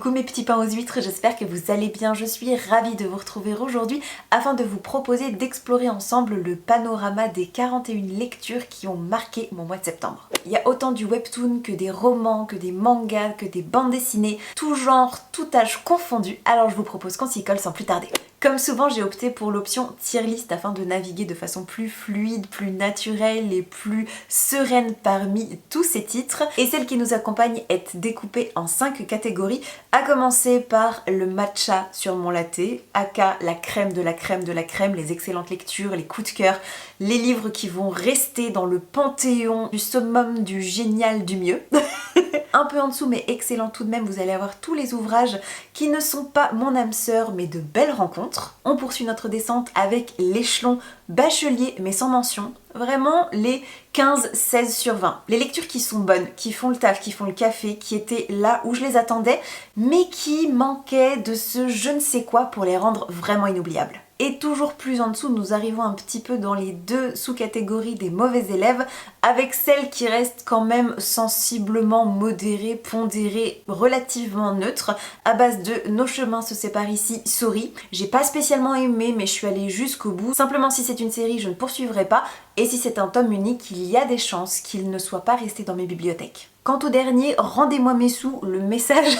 Coucou mes petits pains aux huîtres, j'espère que vous allez bien. Je suis ravie de vous retrouver aujourd'hui afin de vous proposer d'explorer ensemble le panorama des 41 lectures qui ont marqué mon mois de septembre. Il y a autant du webtoon que des romans, que des mangas, que des bandes dessinées, tout genre, tout âge confondu, alors je vous propose qu'on s'y colle sans plus tarder. Comme souvent, j'ai opté pour l'option tier list afin de naviguer de façon plus fluide, plus naturelle et plus sereine parmi tous ces titres. Et celle qui nous accompagne est découpée en 5 catégories, à commencer par le matcha sur mon latte, aka la crème de la crème de la crème, les excellentes lectures, les coups de cœur, les livres qui vont rester dans le panthéon du summum du génial du mieux. Un peu en dessous mais excellent tout de même, vous allez avoir tous les ouvrages qui ne sont pas mon âme sœur mais de belles rencontres. On poursuit notre descente avec l'échelon bachelier mais sans mention. Vraiment les 15-16 sur 20. Les lectures qui sont bonnes, qui font le taf, qui font le café, qui étaient là où je les attendais, mais qui manquaient de ce je ne sais quoi pour les rendre vraiment inoubliables. Et toujours plus en dessous, nous arrivons un petit peu dans les deux sous-catégories des mauvais élèves, avec celles qui restent quand même sensiblement modérées, pondérées, relativement neutres, à base de Nos chemins se séparent ici, sorry. J'ai pas spécialement aimé, mais je suis allée jusqu'au bout. Simplement, si c'est une série, je ne poursuivrai pas, et si c'est un tome unique, il y a des chances qu'il ne soit pas resté dans mes bibliothèques. Quant au dernier, rendez-moi mes sous, le message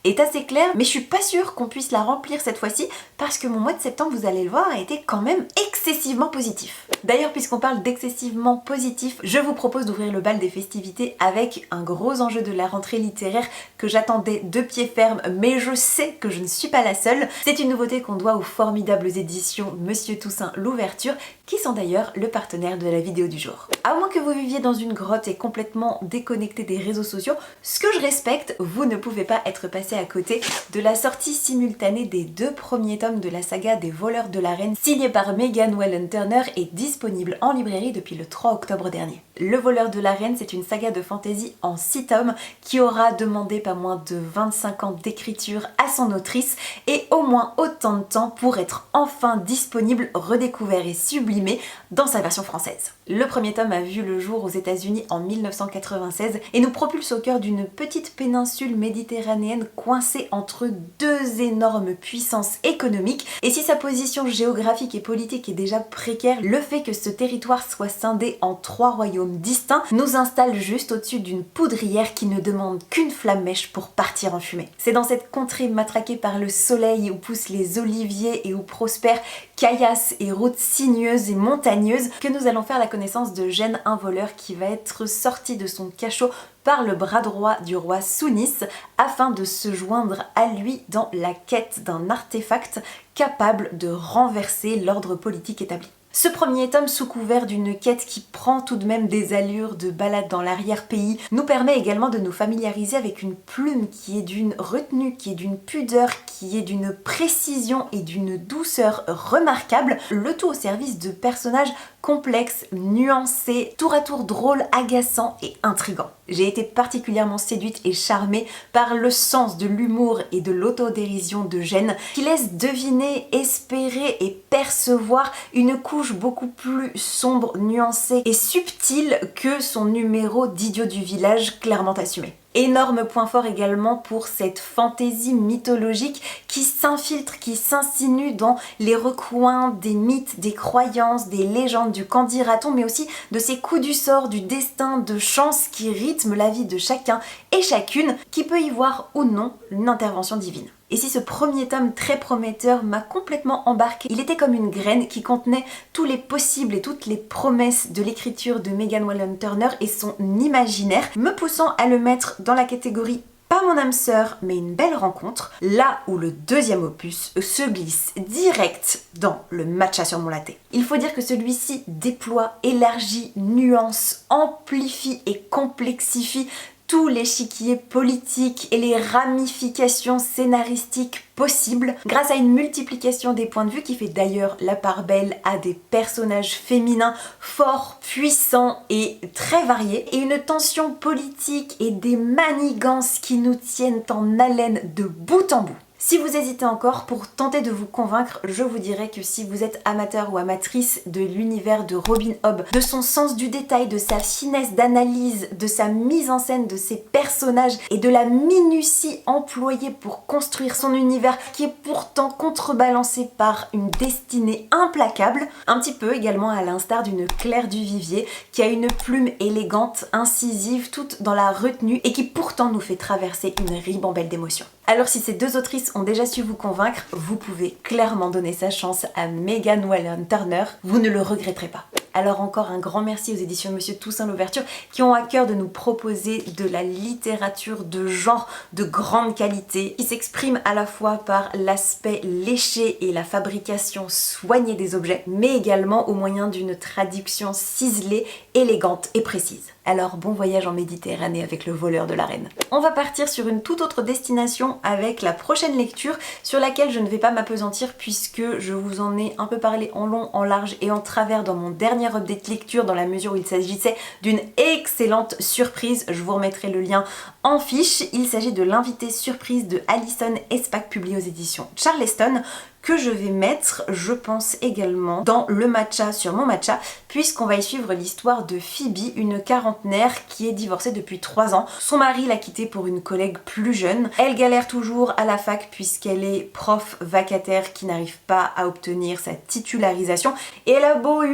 est assez clair, mais je suis pas sûre qu'on puisse la remplir cette fois-ci parce que mon mois de septembre, vous allez le voir, a été quand même excessivement positif. D'ailleurs, puisqu'on parle d'excessivement positif, je vous propose d'ouvrir le bal des festivités avec un gros enjeu de la rentrée littéraire que j'attendais de pied ferme, mais je sais que je ne suis pas la seule. C'est une nouveauté qu'on doit aux formidables éditions Monsieur Toussaint l'Ouverture, qui sont d'ailleurs le partenaire de la vidéo du jour. À moins que vous viviez dans une grotte et complètement déconnecté des réseaux sociaux, ce que je respecte, vous ne pouvez pas être passé à côté de la sortie simultanée des 2 premiers tomes de la saga des voleurs de l'arène, signée par Megan Welland Turner et disponible en librairie depuis le 3 octobre dernier. Le voleur de l'arène, c'est une saga de fantasy en 6 tomes qui aura demandé pas moins de 25 ans d'écriture à son autrice et au moins autant de temps pour être enfin disponible, redécouvert et sublimé dans sa version française. Le premier tome a vu le jour aux États-Unis en 1996 et nous propulse au cœur d'une petite péninsule méditerranéenne coincée entre 2 énormes puissances économiques. Et si sa position géographique et politique est déjà précaire, le fait que ce territoire soit scindé en 3 royaumes distincts nous installe juste au-dessus d'une poudrière qui ne demande qu'une flamme-mèche pour partir en fumée. C'est dans cette contrée matraquée par le soleil où poussent les oliviers et où prospèrent caillasses et routes sinueuses et montagneuses que nous allons faire la connaissance de Gênes, un voleur qui va être sorti de son cachot par le bras droit du roi Sounis afin de se joindre à lui dans la quête d'un artefact capable de renverser l'ordre politique établi. Ce premier tome, sous couvert d'une quête qui prend tout de même des allures de balade dans l'arrière-pays, nous permet également de nous familiariser avec une plume qui est d'une retenue, qui est d'une pudeur, qui est d'une précision et d'une douceur remarquable, le tout au service de personnages complexes, nuancés, tour à tour drôles, agaçants et intrigants. J'ai été particulièrement séduite et charmée par le sens de l'humour et de l'autodérision de Gênes qui laisse deviner, espérer et percevoir une couche beaucoup plus sombre, nuancée et subtile que son numéro d'idiot du village clairement assumé. Énorme point fort également pour cette fantaisie mythologique qui s'infiltre, qui s'insinue dans les recoins des mythes, des croyances, des légendes, du qu'en dira-t-on, mais aussi de ces coups du sort, du destin, de chance qui rythment la vie de chacun et chacune, qui peut y voir ou non une intervention divine. Et si ce premier tome très prometteur m'a complètement embarqué, il était comme une graine qui contenait tous les possibles et toutes les promesses de l'écriture de Megan Welland Turner et son imaginaire, me poussant à le mettre dans la catégorie pas mon âme sœur, mais une belle rencontre, là où le deuxième opus se glisse direct dans le matcha sur mon latte. Il faut dire que celui-ci déploie, élargit, nuance, amplifie et complexifie tous les l'échiquier politique et les ramifications scénaristiques possibles grâce à une multiplication des points de vue qui fait d'ailleurs la part belle à des personnages féminins forts, puissants et très variés et une tension politique et des manigances qui nous tiennent en haleine de bout en bout. Si vous hésitez encore, pour tenter de vous convaincre, je vous dirais que si vous êtes amateur ou amatrice de l'univers de Robin Hobb, de son sens du détail, de sa finesse d'analyse, de sa mise en scène, de ses personnages et de la minutie employée pour construire son univers qui est pourtant contrebalancé par une destinée implacable, un petit peu également à l'instar d'une Claire Duvivier qui a une plume élégante, incisive, toute dans la retenue et qui pourtant nous fait traverser une ribambelle d'émotions. Alors si ces deux autrices ont déjà su vous convaincre, vous pouvez clairement donner sa chance à Megan Wallen Turner, vous ne le regretterez pas. Alors encore un grand merci aux éditions Monsieur Toussaint Louverture qui ont à cœur de nous proposer de la littérature de genre de grande qualité qui s'exprime à la fois par l'aspect léché et la fabrication soignée des objets, mais également au moyen d'une traduction ciselée, élégante et précise. Alors bon voyage en Méditerranée avec le voleur de la reine. On va partir sur une toute autre destination avec la prochaine lecture sur laquelle je ne vais pas m'appesantir puisque je vous en ai un peu parlé en long, en large et en travers dans mon dernier update lecture dans la mesure où il s'agissait d'une excellente surprise. Je vous remettrai le lien en fiche. Il s'agit de L'invité surprise de Alison Espach publié aux éditions Charleston que je vais mettre, je pense également, dans le matcha sur mon matcha, puisqu'on va y suivre l'histoire de Phoebe, une quarantenaire qui est divorcée depuis 3 ans. Son mari l'a quittée pour une collègue plus jeune. Elle galère toujours à la fac puisqu'elle est prof vacataire qui n'arrive pas à obtenir sa titularisation. Et elle a beau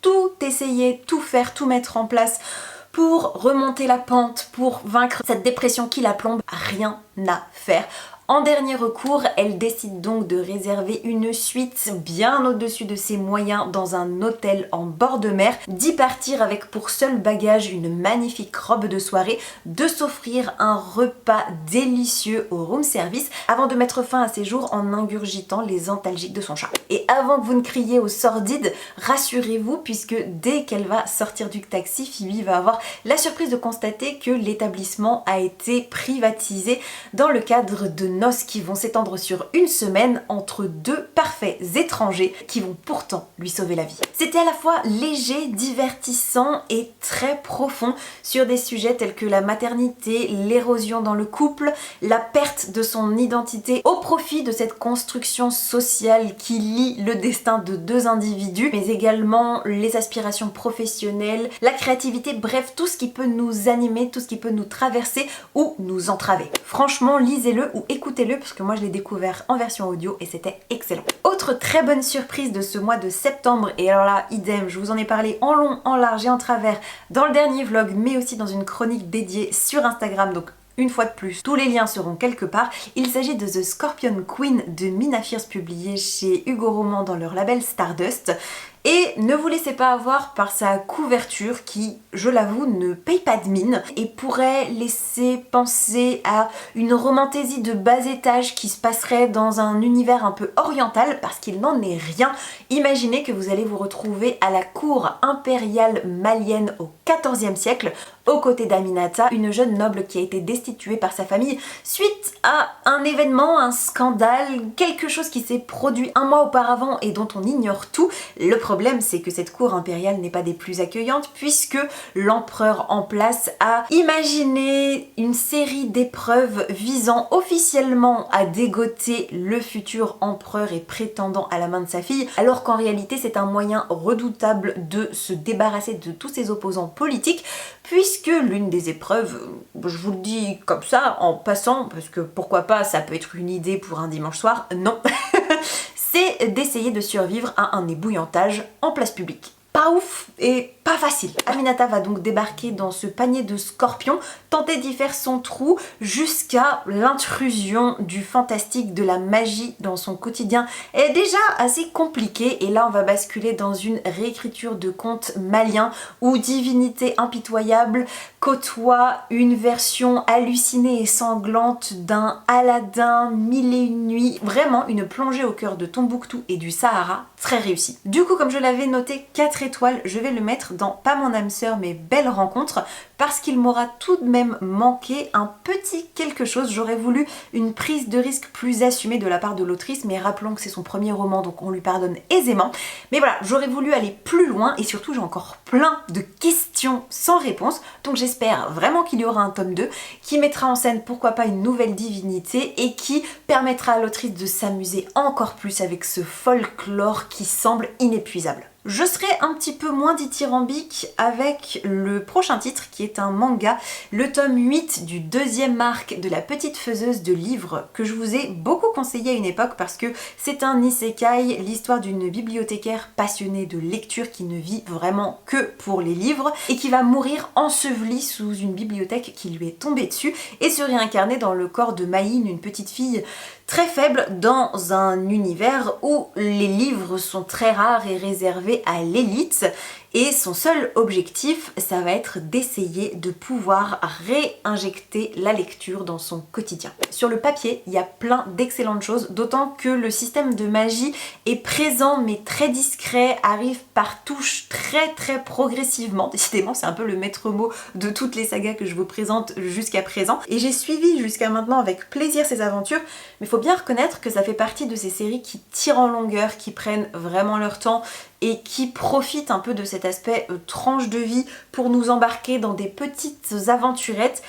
tout essayer, tout faire, tout mettre en place pour remonter la pente, pour vaincre cette dépression qui la plombe, rien à faire. En dernier recours, elle décide donc de réserver une suite bien au-dessus de ses moyens dans un hôtel en bord de mer, d'y partir avec pour seul bagage une magnifique robe de soirée, de s'offrir un repas délicieux au room service avant de mettre fin à ses jours en ingurgitant les antalgiques de son chat. Et avant que vous ne criez au sordide, rassurez-vous puisque dès qu'elle va sortir du taxi, Phoebe va avoir la surprise de constater que l'établissement a été privatisé dans le cadre de noces qui vont s'étendre sur une semaine entre deux parfaits étrangers qui vont pourtant lui sauver la vie. C'était à la fois léger, divertissant et très profond sur des sujets tels que la maternité, l'érosion dans le couple, la perte de son identité au profit de cette construction sociale qui lie le destin de deux individus, mais également les aspirations professionnelles, la créativité, bref, tout ce qui peut nous animer, tout ce qui peut nous traverser ou nous entraver. Franchement, lisez-le ou écoutez-le parce que moi je l'ai découvert en version audio et c'était excellent. Autre très bonne surprise de ce mois de septembre, et alors là, idem, je vous en ai parlé en long, en large et en travers dans le dernier vlog, mais aussi dans une chronique dédiée sur Instagram, donc une fois de plus, tous les liens seront quelque part. Il s'agit de The Scorpion Queen de Mina Fierce publié chez Hugo Roman dans leur label Stardust. Et ne vous laissez pas avoir par sa couverture qui, je l'avoue, ne paye pas de mine et pourrait laisser penser à une romantaisie de bas étage qui se passerait dans un univers un peu oriental parce qu'il n'en est rien. Imaginez que vous allez vous retrouver à la cour impériale malienne au XIVe siècle aux côtés d'Aminata, une jeune noble qui a été destituée par sa famille suite à un événement, un scandale, quelque chose qui s'est produit un mois auparavant et dont on ignore tout. Le problème, c'est que cette cour impériale n'est pas des plus accueillantes puisque l'empereur en place a imaginé une série d'épreuves visant officiellement à dégoter le futur empereur et prétendant à la main de sa fille, alors qu'en réalité c'est un moyen redoutable de se débarrasser de tous ses opposants politiques puisque l'une des épreuves, je vous le dis comme ça en passant, parce que pourquoi pas, ça peut être une idée pour un dimanche soir, non c'est d'essayer de survivre à un ébouillantage en place publique. Pas ouf et pas facile. Aminata va donc débarquer dans ce panier de scorpions, tenter d'y faire son trou jusqu'à l'intrusion du fantastique, de la magie dans son quotidien est déjà assez compliqué et là on va basculer dans une réécriture de contes maliens où divinité impitoyable côtoie une version hallucinée et sanglante d'un Aladdin mille et une nuits. Vraiment une plongée au cœur de Tombouctou et du Sahara très réussi. Du coup, comme je l'avais noté 4 étoiles, je vais le mettre dans Pas mon âme sœur mais Belle rencontre parce qu'il m'aura tout de même manqué un petit quelque chose. J'aurais voulu une prise de risque plus assumée de la part de l'autrice, mais rappelons que c'est son premier roman donc on lui pardonne aisément. Mais voilà, j'aurais voulu aller plus loin et surtout j'ai encore plein de questions sans réponse, donc j'espère vraiment qu'il y aura un tome 2 qui mettra en scène pourquoi pas une nouvelle divinité et qui permettra à l'autrice de s'amuser encore plus avec ce folklore qui semble inépuisable. Je serai un petit peu moins dithyrambique avec le prochain titre qui est un manga, le tome 8 du deuxième arc de la petite faiseuse de livres que je vous ai beaucoup conseillé à une époque parce que c'est un isekai, l'histoire d'une bibliothécaire passionnée de lecture qui ne vit vraiment que pour les livres et qui va mourir ensevelie sous une bibliothèque qui lui est tombée dessus et se réincarner dans le corps de Maïne, une petite fille très faible dans un univers où les livres sont très rares et réservés à l'élite et son seul objectif ça va être d'essayer de pouvoir réinjecter la lecture dans son quotidien. Sur le papier il y a plein d'excellentes choses, d'autant que le système de magie est présent mais très discret, arrive par touches très progressivement. Décidément c'est un peu le maître mot de toutes les sagas que je vous présente jusqu'à présent et j'ai suivi jusqu'à maintenant avec plaisir ces aventures, mais il faut bien reconnaître que ça fait partie de ces séries qui tirent en longueur, qui prennent vraiment leur temps et qui profitent un peu de cet aspect tranche de vie pour nous embarquer dans des petites aventurettes.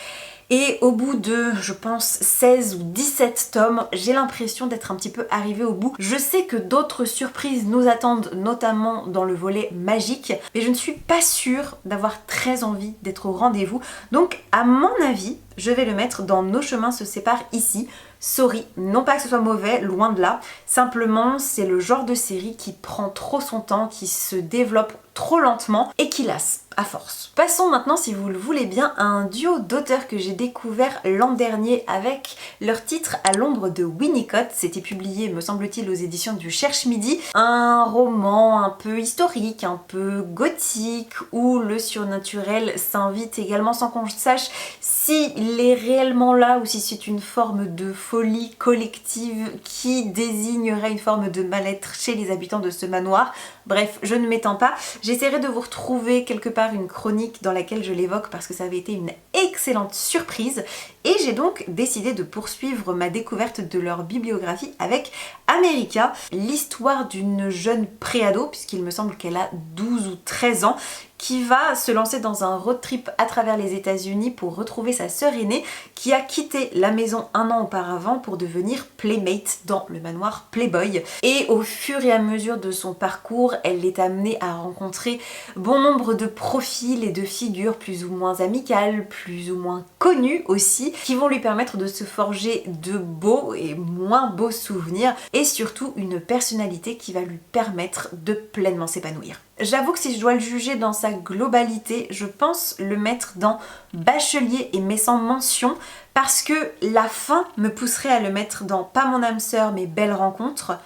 Et au bout de, je pense, 16 ou 17 tomes, j'ai l'impression d'être un petit peu arrivée au bout. Je sais que d'autres surprises nous attendent, notamment dans le volet magique, mais je ne suis pas sûre d'avoir très envie d'être au rendez-vous. Donc, à mon avis, je vais le mettre dans Nos chemins se séparent ici. Sorry, non pas que ce soit mauvais, loin de là, simplement c'est le genre de série qui prend trop son temps, qui se développe trop lentement et qui lasse à force. Passons maintenant, si vous le voulez bien, à un duo d'auteurs que j'ai découvert l'an dernier avec leur titre À l'ombre de Winnicott. C'était publié, me semble-t-il, aux éditions du Cherche Midi. Un roman un peu historique, un peu gothique, où le surnaturel s'invite également sans qu'on sache s'il est réellement là ou si c'est une forme de folie collective qui désignerait une forme de mal-être chez les habitants de ce manoir. Bref, je ne m'étends pas. J'essaierai de vous retrouver quelque part une chronique dans laquelle je l'évoque parce que ça avait été une excellente surprise et j'ai donc décidé de poursuivre ma découverte de leur bibliographie avec America, l'histoire d'une jeune préado, puisqu'il me semble qu'elle a 12 ou 13 ans, qui va se lancer dans un road trip à travers les États-Unis pour retrouver sa sœur aînée qui a quitté la maison un an auparavant pour devenir playmate dans le manoir Playboy. Et au fur et à mesure de son parcours, elle est amenée à rencontrer bon nombre de profils et de figures plus ou moins amicales, plus ou moins connues aussi, qui vont lui permettre de se forger de beaux et moins beaux souvenirs et surtout une personnalité qui va lui permettre de pleinement s'épanouir. J'avoue que si je dois le juger dans sa globalité, je pense le mettre dans Bachelier et mais sans mention parce que la fin me pousserait à le mettre dans Pas mon âme sœur mais Belle rencontre.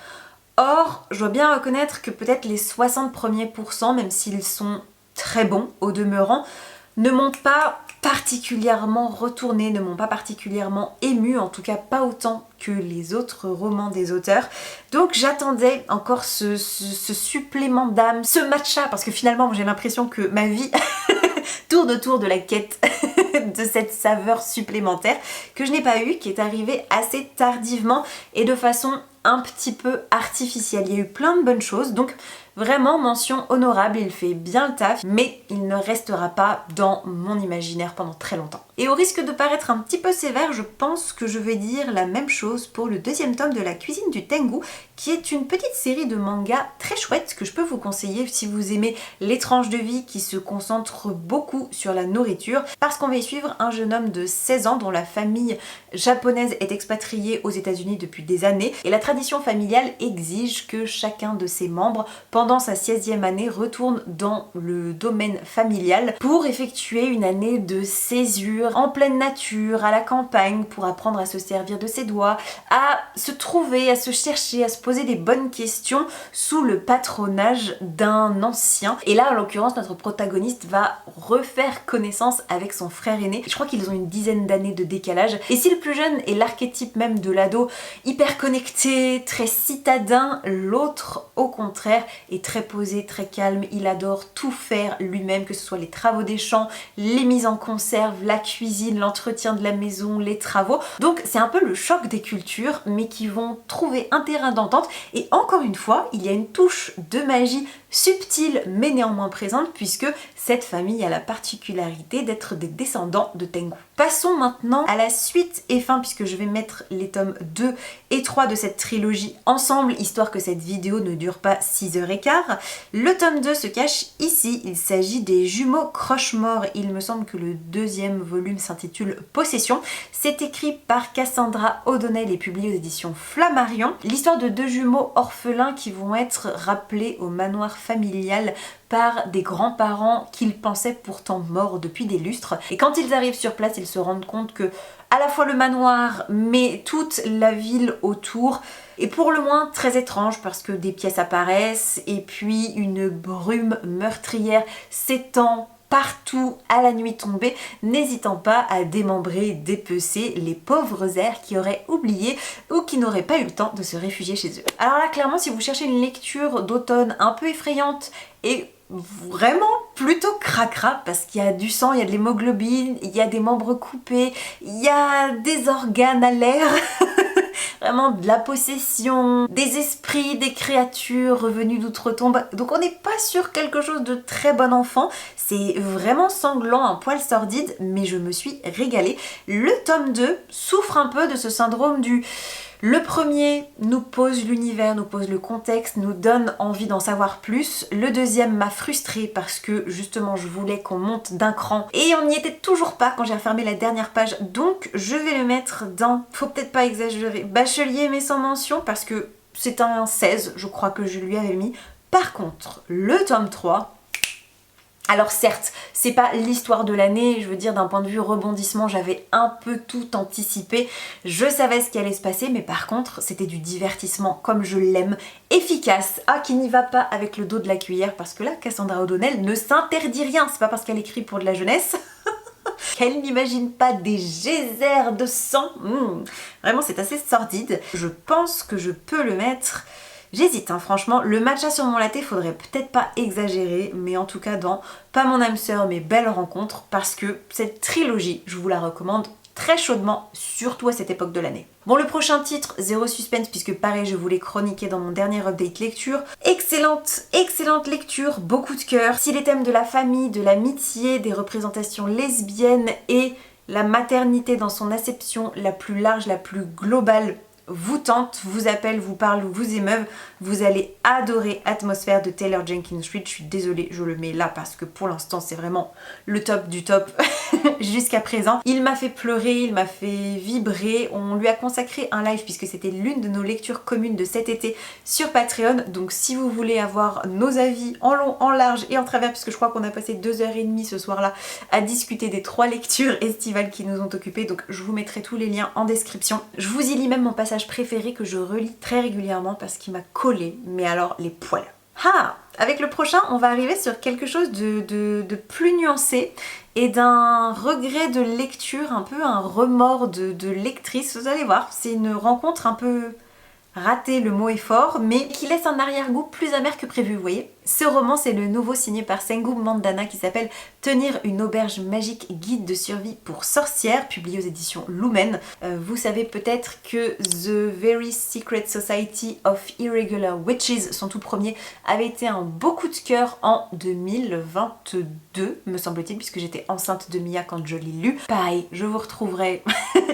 Or, je dois bien reconnaître que peut-être les 60 premiers pourcents, même s'ils sont très bons au demeurant, ne m'ont pas particulièrement retourné, ne m'ont pas particulièrement ému, en tout cas pas autant que les autres romans des auteurs. Donc j'attendais encore ce supplément d'âme, ce matcha, parce que finalement j'ai l'impression que ma vie tourne autour de la quête de cette saveur supplémentaire que je n'ai pas eu, qui est arrivée assez tardivement et de façon un petit peu artificielle. Il y a eu plein de bonnes choses, donc vraiment mention honorable, il fait bien le taf, mais il ne restera pas dans mon imaginaire pendant très longtemps. Et au risque de paraître un petit peu sévère, je pense que je vais dire la même chose pour le deuxième tome de La cuisine du Tengu, qui est une petite série de mangas très chouette que je peux vous conseiller si vous aimez les tranches de vie qui se concentrent beaucoup sur la nourriture, parce qu'on va y suivre un jeune homme de 16 ans dont la famille japonaise est expatriée aux États-Unis depuis des années, et la tradition familiale exige que chacun de ses membres, pendant pendant sa 16e année, retourne dans le domaine familial pour effectuer une année de césure en pleine nature, à la campagne, pour apprendre à se servir de ses doigts, à se trouver, à se chercher, à se poser des bonnes questions sous le patronage d'un ancien. Et là, en l'occurrence, notre protagoniste va refaire connaissance avec son frère aîné. Je crois qu'ils ont une dizaine d'années de décalage. Et si le plus jeune est l'archétype même de l'ado, hyper connecté, très citadin, l'autre, au contraire, est très posé, très calme. Il adore tout faire lui-même, que ce soit les travaux des champs, les mises en conserve, la cuisine, l'entretien de la maison, les travaux. Donc c'est un peu le choc des cultures, mais qui vont trouver un terrain d'entente. Et encore une fois, il y a une touche de magie subtile mais néanmoins présente, puisque cette famille a la particularité d'être des descendants de Tengu. Passons maintenant à la suite et fin, puisque je vais mettre les tomes 2 et 3 de cette trilogie ensemble, histoire que cette vidéo ne dure pas 6h15. Le tome 2 se cache ici, il s'agit des jumeaux Croche-Mort. Il me semble que le deuxième volume s'intitule Possession. C'est écrit par Cassandra O'Donnell et publié aux éditions Flammarion. L'histoire de deux jumeaux orphelins qui vont être rappelés au manoir familial par des grands-parents qu'ils pensaient pourtant morts depuis des lustres. Et quand ils arrivent sur place, ils se rendent compte que à la fois le manoir, mais toute la ville autour est pour le moins très étrange, parce que des pièces apparaissent et puis une brume meurtrière s'étend partout à la nuit tombée, n'hésitant pas à démembrer, dépecer les pauvres airs qui auraient oublié ou qui n'auraient pas eu le temps de se réfugier chez eux. Alors là, clairement, si vous cherchez une lecture d'automne un peu effrayante et vraiment plutôt cracra, parce qu'il y a du sang, il y a de l'hémoglobine, il y a des membres coupés, il y a des organes à l'air, vraiment de la possession, des esprits, des créatures revenues d'outre-tombe. Donc on n'est pas sur quelque chose de très bon enfant, c'est vraiment sanglant, un poil sordide, mais je me suis régalée. Le tome 2 souffre un peu de ce syndrome du... Le premier nous pose l'univers, nous pose le contexte, nous donne envie d'en savoir plus. Le deuxième m'a frustrée parce que justement je voulais qu'on monte d'un cran et on n'y était toujours pas quand j'ai refermé la dernière page. Donc je vais le mettre dans, faut peut-être pas exagérer, bachelier mais sans mention, parce que c'est un 16 je crois que je lui avais mis. Par contre, le tome 3... Alors certes, c'est pas l'histoire de l'année, je veux dire d'un point de vue rebondissement, j'avais un peu tout anticipé, je savais ce qui allait se passer, mais par contre c'était du divertissement comme je l'aime, efficace, qui n'y va pas avec le dos de la cuillère, parce que là Cassandra O'Donnell ne s'interdit rien, c'est pas parce qu'elle écrit pour de la jeunesse qu'elle n'imagine pas des geysers de sang. Vraiment c'est assez sordide, je pense que je peux le mettre... J'hésite franchement, le matcha sur mon latte faudrait peut-être pas exagérer, mais en tout cas dans Pas mon âme sœur mais Belle rencontre, parce que cette trilogie, je vous la recommande très chaudement, surtout à cette époque de l'année. Bon, le prochain titre, Zéro Suspense, puisque pareil je vous l'ai chroniqué dans mon dernier update lecture. Excellente lecture, beaucoup de cœur. Si les thèmes de la famille, de l'amitié, des représentations lesbiennes et la maternité dans son acception la plus large, la plus globale vous tente, vous appelle, vous parle, vous émeuve, vous allez adorer Atmosphère de Taylor Jenkins Reid. Je suis désolée, je le mets là parce que pour l'instant c'est vraiment le top du top jusqu'à présent. Il m'a fait pleurer, il m'a fait vibrer, on lui a consacré un live puisque c'était l'une de nos lectures communes de cet été sur Patreon. Donc si vous voulez avoir nos avis en long, en large et en travers, puisque je crois qu'on a passé 2h30 ce soir-là à discuter des 3 lectures estivales qui nous ont occupés, donc je vous mettrai tous les liens en description. Je vous y lis même mon passage préféré que je relis très régulièrement parce qu'il m'a collé, mais alors les poils. Avec le prochain, on va arriver sur quelque chose de plus nuancé et d'un regret de lecture, un peu un remords de lectrice. Vous allez voir, c'est une rencontre un peu ratée, le mot est fort, mais qui laisse un arrière-goût plus amer que prévu, vous voyez. Ce roman, c'est le nouveau signé par Sengu Mandana qui s'appelle Tenir une auberge magique, guide de survie pour sorcières, publié aux éditions Lumen. Vous savez peut-être que The Very Secret Society of Irregular Witches, son tout premier, avait été un beau coup de cœur en 2022, me semble-t-il, puisque j'étais enceinte de Mia quand je l'ai lu. Pareil, je vous retrouverai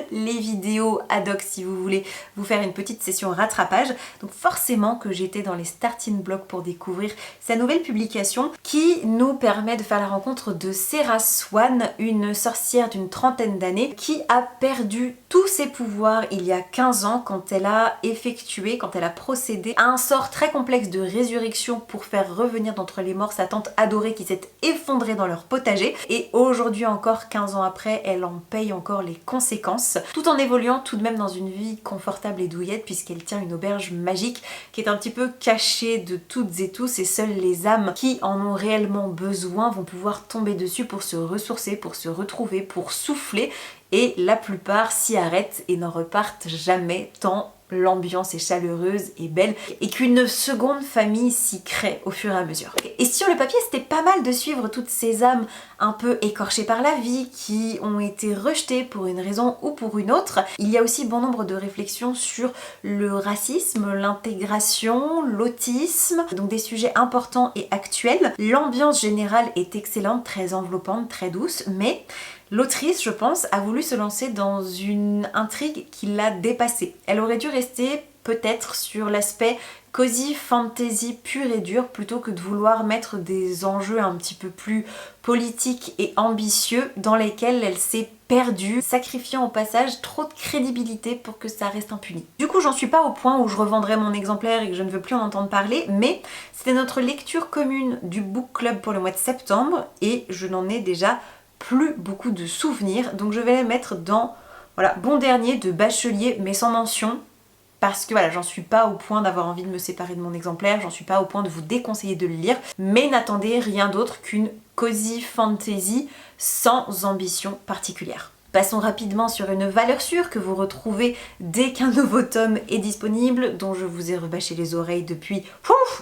les vidéos ad hoc si vous voulez vous faire une petite session rattrapage. Donc forcément que j'étais dans les starting blocks pour découvrir sa nouvelle publication qui nous permet de faire la rencontre de Sarah Swan, une sorcière d'une trentaine d'années qui a perdu tous ses pouvoirs il y a 15 ans quand elle a procédé à un sort très complexe de résurrection pour faire revenir d'entre les morts sa tante adorée qui s'est effondrée dans leur potager. Et aujourd'hui encore, 15 ans après, elle en paye encore les conséquences, tout en évoluant tout de même dans une vie confortable et douillette puisqu'elle tient une auberge magique qui est un petit peu cachée de toutes et tous, et seules les âmes qui en ont réellement besoin vont pouvoir tomber dessus pour se ressourcer, pour se retrouver, pour souffler, et la plupart s'y arrêtent et n'en repartent jamais tant l'ambiance est chaleureuse et belle et qu'une seconde famille s'y crée au fur et à mesure. Et sur le papier, c'était pas mal de suivre toutes ces âmes un peu écorchées par la vie, qui ont été rejetées pour une raison ou pour une autre. Il y a aussi bon nombre de réflexions sur le racisme, l'intégration, l'autisme, donc des sujets importants et actuels. L'ambiance générale est excellente, très enveloppante, très douce, mais l'autrice, je pense, a voulu se lancer dans une intrigue qui l'a dépassée. Elle aurait dû rester peut-être sur l'aspect cozy fantasy pur et dur plutôt que de vouloir mettre des enjeux un petit peu plus politiques et ambitieux dans lesquels elle s'est perdue, sacrifiant au passage trop de crédibilité pour que ça reste impuni. Du coup, j'en suis pas au point où je revendrai mon exemplaire et que je ne veux plus en entendre parler, mais c'était notre lecture commune du book club pour le mois de septembre et je n'en ai déjà plus beaucoup de souvenirs, donc je vais les mettre dans voilà, bon dernier de bachelier mais sans mention, parce que voilà, j'en suis pas au point d'avoir envie de me séparer de mon exemplaire, j'en suis pas au point de vous déconseiller de le lire, mais n'attendez rien d'autre qu'une cozy fantasy sans ambition particulière. Passons rapidement sur une valeur sûre que vous retrouvez dès qu'un nouveau tome est disponible, dont je vous ai rebâché les oreilles depuis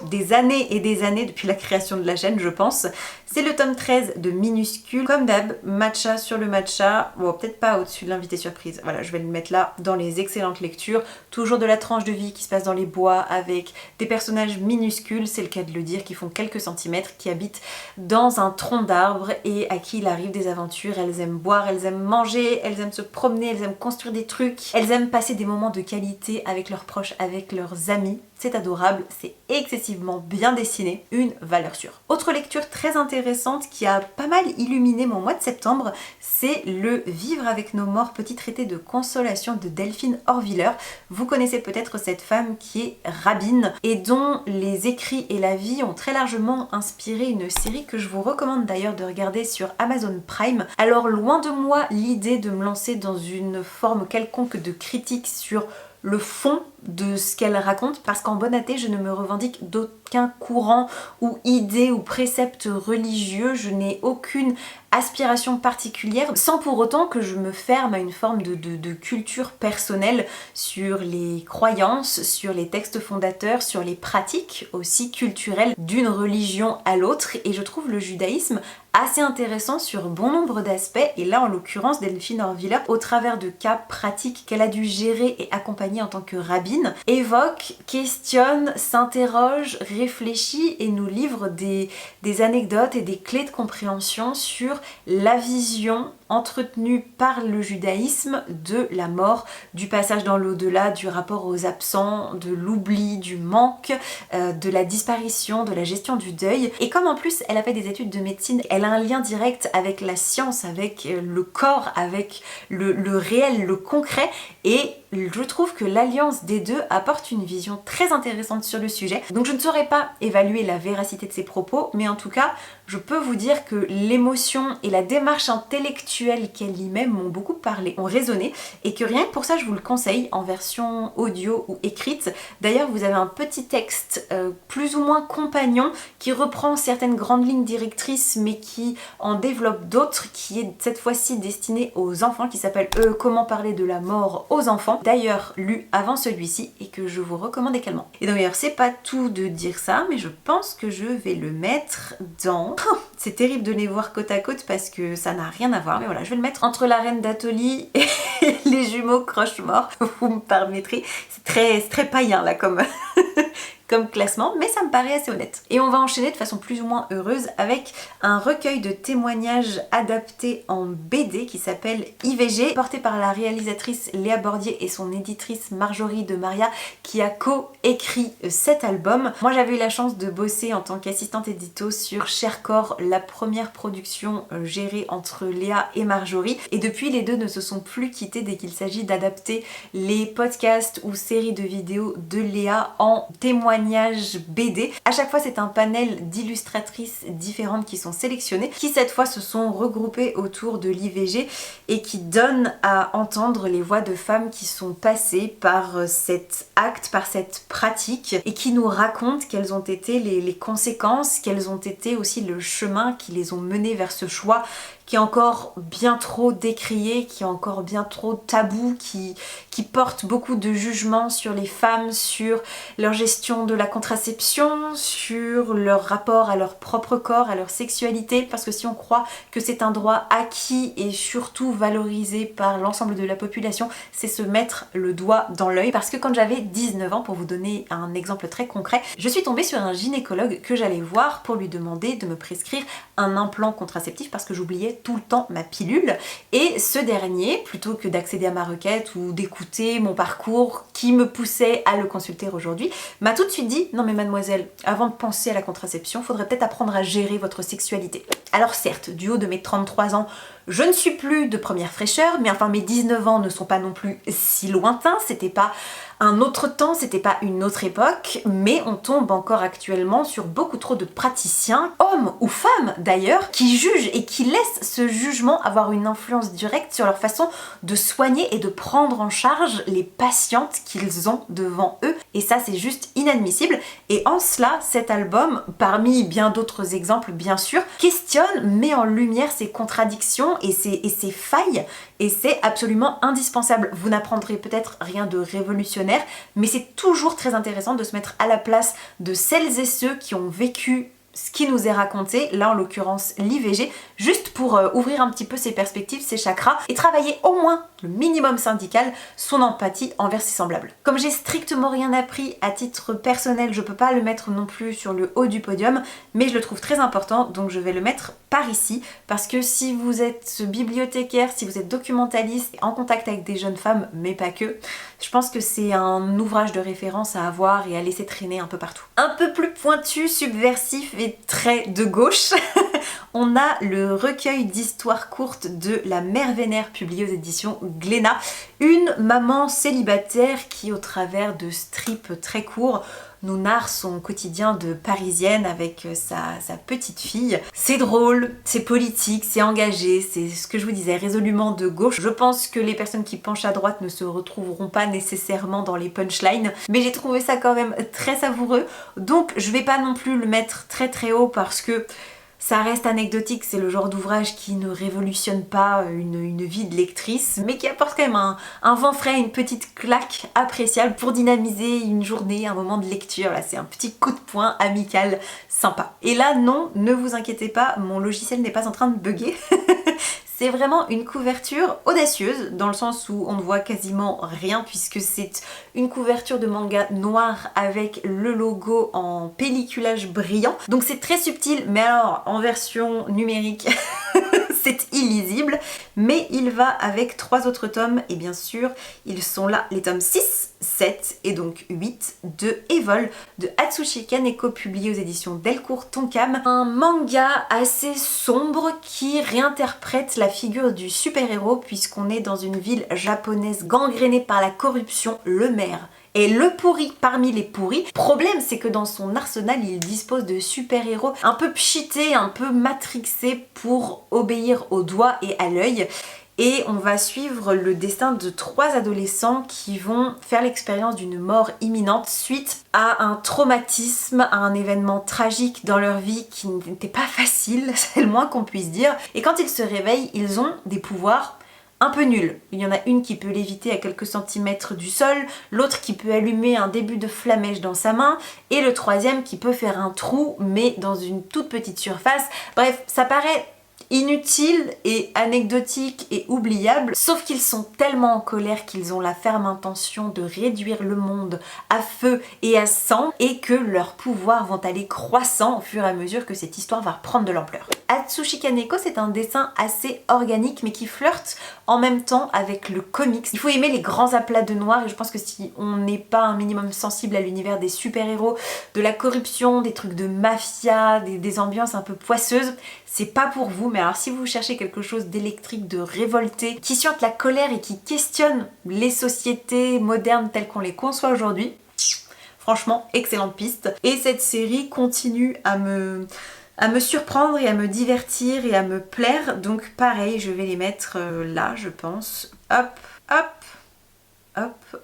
des années et des années, depuis la création de la chaîne je pense. C'est le tome 13 de Minuscule. Comme d'hab, matcha sur le matcha, bon peut-être pas au-dessus de l'invité surprise, voilà je vais le mettre là dans les excellentes lectures. Toujours de la tranche de vie qui se passe dans les bois avec des personnages minuscules, c'est le cas de le dire, qui font quelques centimètres, qui habitent dans un tronc d'arbre et à qui il arrive des aventures. Elles aiment boire, elles aiment manger, elles aiment se promener, elles aiment construire des trucs, elles aiment passer des moments de qualité avec leurs proches, avec leurs amis. C'est adorable, c'est excessivement bien dessiné, une valeur sûre. Autre lecture très intéressante qui a pas mal illuminé mon mois de septembre, c'est le Vivre avec nos morts, petit traité de consolation de Delphine Horviller. Vous connaissez peut-être cette femme qui est rabbine et dont les écrits et la vie ont très largement inspiré une série que je vous recommande d'ailleurs de regarder sur Amazon Prime. Alors loin de moi l'idée de me lancer dans une forme quelconque de critique sur le fond de ce qu'elle raconte, parce qu'en bonne athée je ne me revendique d'aucun courant ou idée ou précepte religieux, je n'ai aucune aspiration particulière, sans pour autant que je me ferme à une forme de culture personnelle sur les croyances, sur les textes fondateurs, sur les pratiques aussi culturelles d'une religion à l'autre, et je trouve le judaïsme assez intéressant sur bon nombre d'aspects, et là en l'occurrence Delphine Horviller, au travers de cas pratiques qu'elle a dû gérer et accompagner en tant que rabbine, évoque, questionne, s'interroge, réfléchit et nous livre des anecdotes et des clés de compréhension sur la vision entretenue par le judaïsme de la mort, du passage dans l'au-delà, du rapport aux absents, de l'oubli, du manque, de la disparition, de la gestion du deuil. Et comme en plus elle a fait des études de médecine, elle a un lien direct avec la science, avec le corps, avec le réel, le concret, et je trouve que l'alliance des deux apporte une vision très intéressante sur le sujet. Donc je ne saurais pas évaluer la véracité de ses propos, mais en tout cas je peux vous dire que l'émotion et la démarche intellectuelle qu'elle y met m'ont beaucoup parlé, ont résonné, et que rien que pour ça je vous le conseille en version audio ou écrite. D'ailleurs vous avez un petit texte plus ou moins compagnon qui reprend certaines grandes lignes directrices mais qui en développe d'autres, qui est cette fois-ci destiné aux enfants, qui s'appelle Comment parler de la mort aux enfants, d'ailleurs lu avant celui-ci et que je vous recommande également. Et d'ailleurs c'est pas tout de dire ça, mais je pense que je vais le mettre dans... C'est terrible de les voir côte à côte parce que ça n'a rien à voir, mais voilà, je vais le mettre entre la reine d'Atoli et les jumeaux Croche-Mort, vous me permettrez, c'est très païen là comme comme classement, mais ça me paraît assez honnête. Et on va enchaîner de façon plus ou moins heureuse avec un recueil de témoignages adaptés en BD qui s'appelle IVG, porté par la réalisatrice Léa Bordier et son éditrice Marjorie de Maria, qui a co-écrit cet album. Moi j'avais eu la chance de bosser en tant qu'assistante édito sur Cher Corps, la première production gérée entre Léa et Marjorie, et depuis les deux ne se sont plus quittés dès qu'il s'agit d'adapter les podcasts ou séries de vidéos de Léa en témoignages BD. À chaque fois c'est un panel d'illustratrices différentes qui sont sélectionnées, qui cette fois se sont regroupées autour de l'IVG et qui donnent à entendre les voix de femmes qui sont passées par cet acte, par cette pratique, et qui nous racontent quelles ont été les conséquences, quels ont été aussi le chemin qui les ont menées vers ce choix qui est encore bien trop décrié, qui est encore bien trop tabou, qui porte beaucoup de jugements sur les femmes, sur leur gestion de la contraception, sur leur rapport à leur propre corps, à leur sexualité, parce que si on croit que c'est un droit acquis et surtout valorisé par l'ensemble de la population, c'est se mettre le doigt dans l'œil. Parce que quand j'avais 19 ans, pour vous donner un exemple très concret, je suis tombée sur un gynécologue que j'allais voir pour lui demander de me prescrire un implant contraceptif parce que j'oubliais tout le temps ma pilule, et ce dernier, plutôt que d'accéder à ma requête ou d'écouter mon parcours qui me poussait à le consulter aujourd'hui, m'a tout de suite dit: non mais mademoiselle, avant de penser à la contraception, faudrait peut-être apprendre à gérer votre sexualité. Alors certes, du haut de mes 33 ans, je ne suis plus de première fraîcheur, mais enfin mes 19 ans ne sont pas non plus si lointains, c'était pas un autre temps, c'était pas une autre époque, mais on tombe encore actuellement sur beaucoup trop de praticiens, hommes ou femmes d'ailleurs, qui jugent et qui laissent ce jugement avoir une influence directe sur leur façon de soigner et de prendre en charge les patientes qu'ils ont devant eux, et ça c'est juste inadmissible. Et en cela, cet album, parmi bien d'autres exemples bien sûr, questionne, met en lumière ces contradictions et ces failles, et c'est absolument indispensable. Vous n'apprendrez peut-être rien de révolutionnaire, mais c'est toujours très intéressant de se mettre à la place de celles et ceux qui ont vécu ce qui nous est raconté, là en l'occurrence l'IVG, juste pour ouvrir un petit peu ses perspectives, ses chakras, et travailler au moins le minimum syndical son empathie envers ses semblables. Comme j'ai strictement rien appris à titre personnel, je peux pas le mettre non plus sur le haut du podium, mais je le trouve très important, donc je vais le mettre par ici, parce que si vous êtes bibliothécaire, si vous êtes documentaliste, en contact avec des jeunes femmes, mais pas que, je pense que c'est un ouvrage de référence à avoir et à laisser traîner un peu partout. Un peu plus pointu, subversif et très de gauche, on a le recueil d'histoires courtes de La Mère Vénère, publié aux éditions Glénat. Une maman célibataire qui, au travers de strips très courts, nous narre son quotidien de parisienne avec sa petite fille. C'est drôle, c'est politique, c'est engagé, c'est ce que je vous disais, résolument de gauche. Je pense que les personnes qui penchent à droite ne se retrouveront pas nécessairement dans les punchlines, mais j'ai trouvé ça quand même très savoureux, donc je vais pas non plus le mettre très très haut parce que ça reste anecdotique, c'est le genre d'ouvrage qui ne révolutionne pas une vie de lectrice, mais qui apporte quand même un vent frais, une petite claque appréciable pour dynamiser une journée, un moment de lecture. Là, c'est un petit coup de poing amical sympa. Et là, non, ne vous inquiétez pas, mon logiciel n'est pas en train de bugger. C'est vraiment une couverture audacieuse, dans le sens où on ne voit quasiment rien, puisque c'est une couverture de manga noir avec le logo en pelliculage brillant. Donc c'est très subtil, mais alors en version numérique, c'est illisible. Mais il va avec 3 autres tomes, et bien sûr, ils sont là, les tomes 6, 7 et donc 8 de Evol de Atsushi Kaneko, publié aux éditions Delcourt Tonkam. Un manga assez sombre qui réinterprète la figure du super-héros, puisqu'on est dans une ville japonaise gangrénée par la corruption. Le maire est le pourri parmi les pourris. Problème, c'est que dans son arsenal, il dispose de super-héros un peu pchités, un peu matrixés pour obéir au doigt et à l'œil. Et on va suivre le destin de 3 adolescents qui vont faire l'expérience d'une mort imminente suite à un traumatisme, à un événement tragique dans leur vie qui n'était pas facile, c'est le moins qu'on puisse dire. Et quand ils se réveillent, ils ont des pouvoirs un peu nuls. Il y en a une qui peut léviter à quelques centimètres du sol, l'autre qui peut allumer un début de flamèche dans sa main, et le troisième qui peut faire un trou mais dans une toute petite surface. Bref, ça paraît inutiles et anecdotiques et oubliables, sauf qu'ils sont tellement en colère qu'ils ont la ferme intention de réduire le monde à feu et à sang et que leurs pouvoirs vont aller croissant au fur et à mesure que cette histoire va reprendre de l'ampleur. Atsushi Kaneko, c'est un dessin assez organique mais qui flirte en même temps avec le comics. Il faut aimer les grands aplats de noir et je pense que si on n'est pas un minimum sensible à l'univers des super-héros, de la corruption, des trucs de mafia, des ambiances un peu poisseuses, c'est pas pour vous. Mais alors si vous cherchez quelque chose d'électrique, de révolté, qui suinte la colère et qui questionne les sociétés modernes telles qu'on les conçoit aujourd'hui, franchement, excellente piste. Et cette série continue à me surprendre et à me divertir et à me plaire. Donc pareil, je vais les mettre là, je pense. Hop, hop, hop.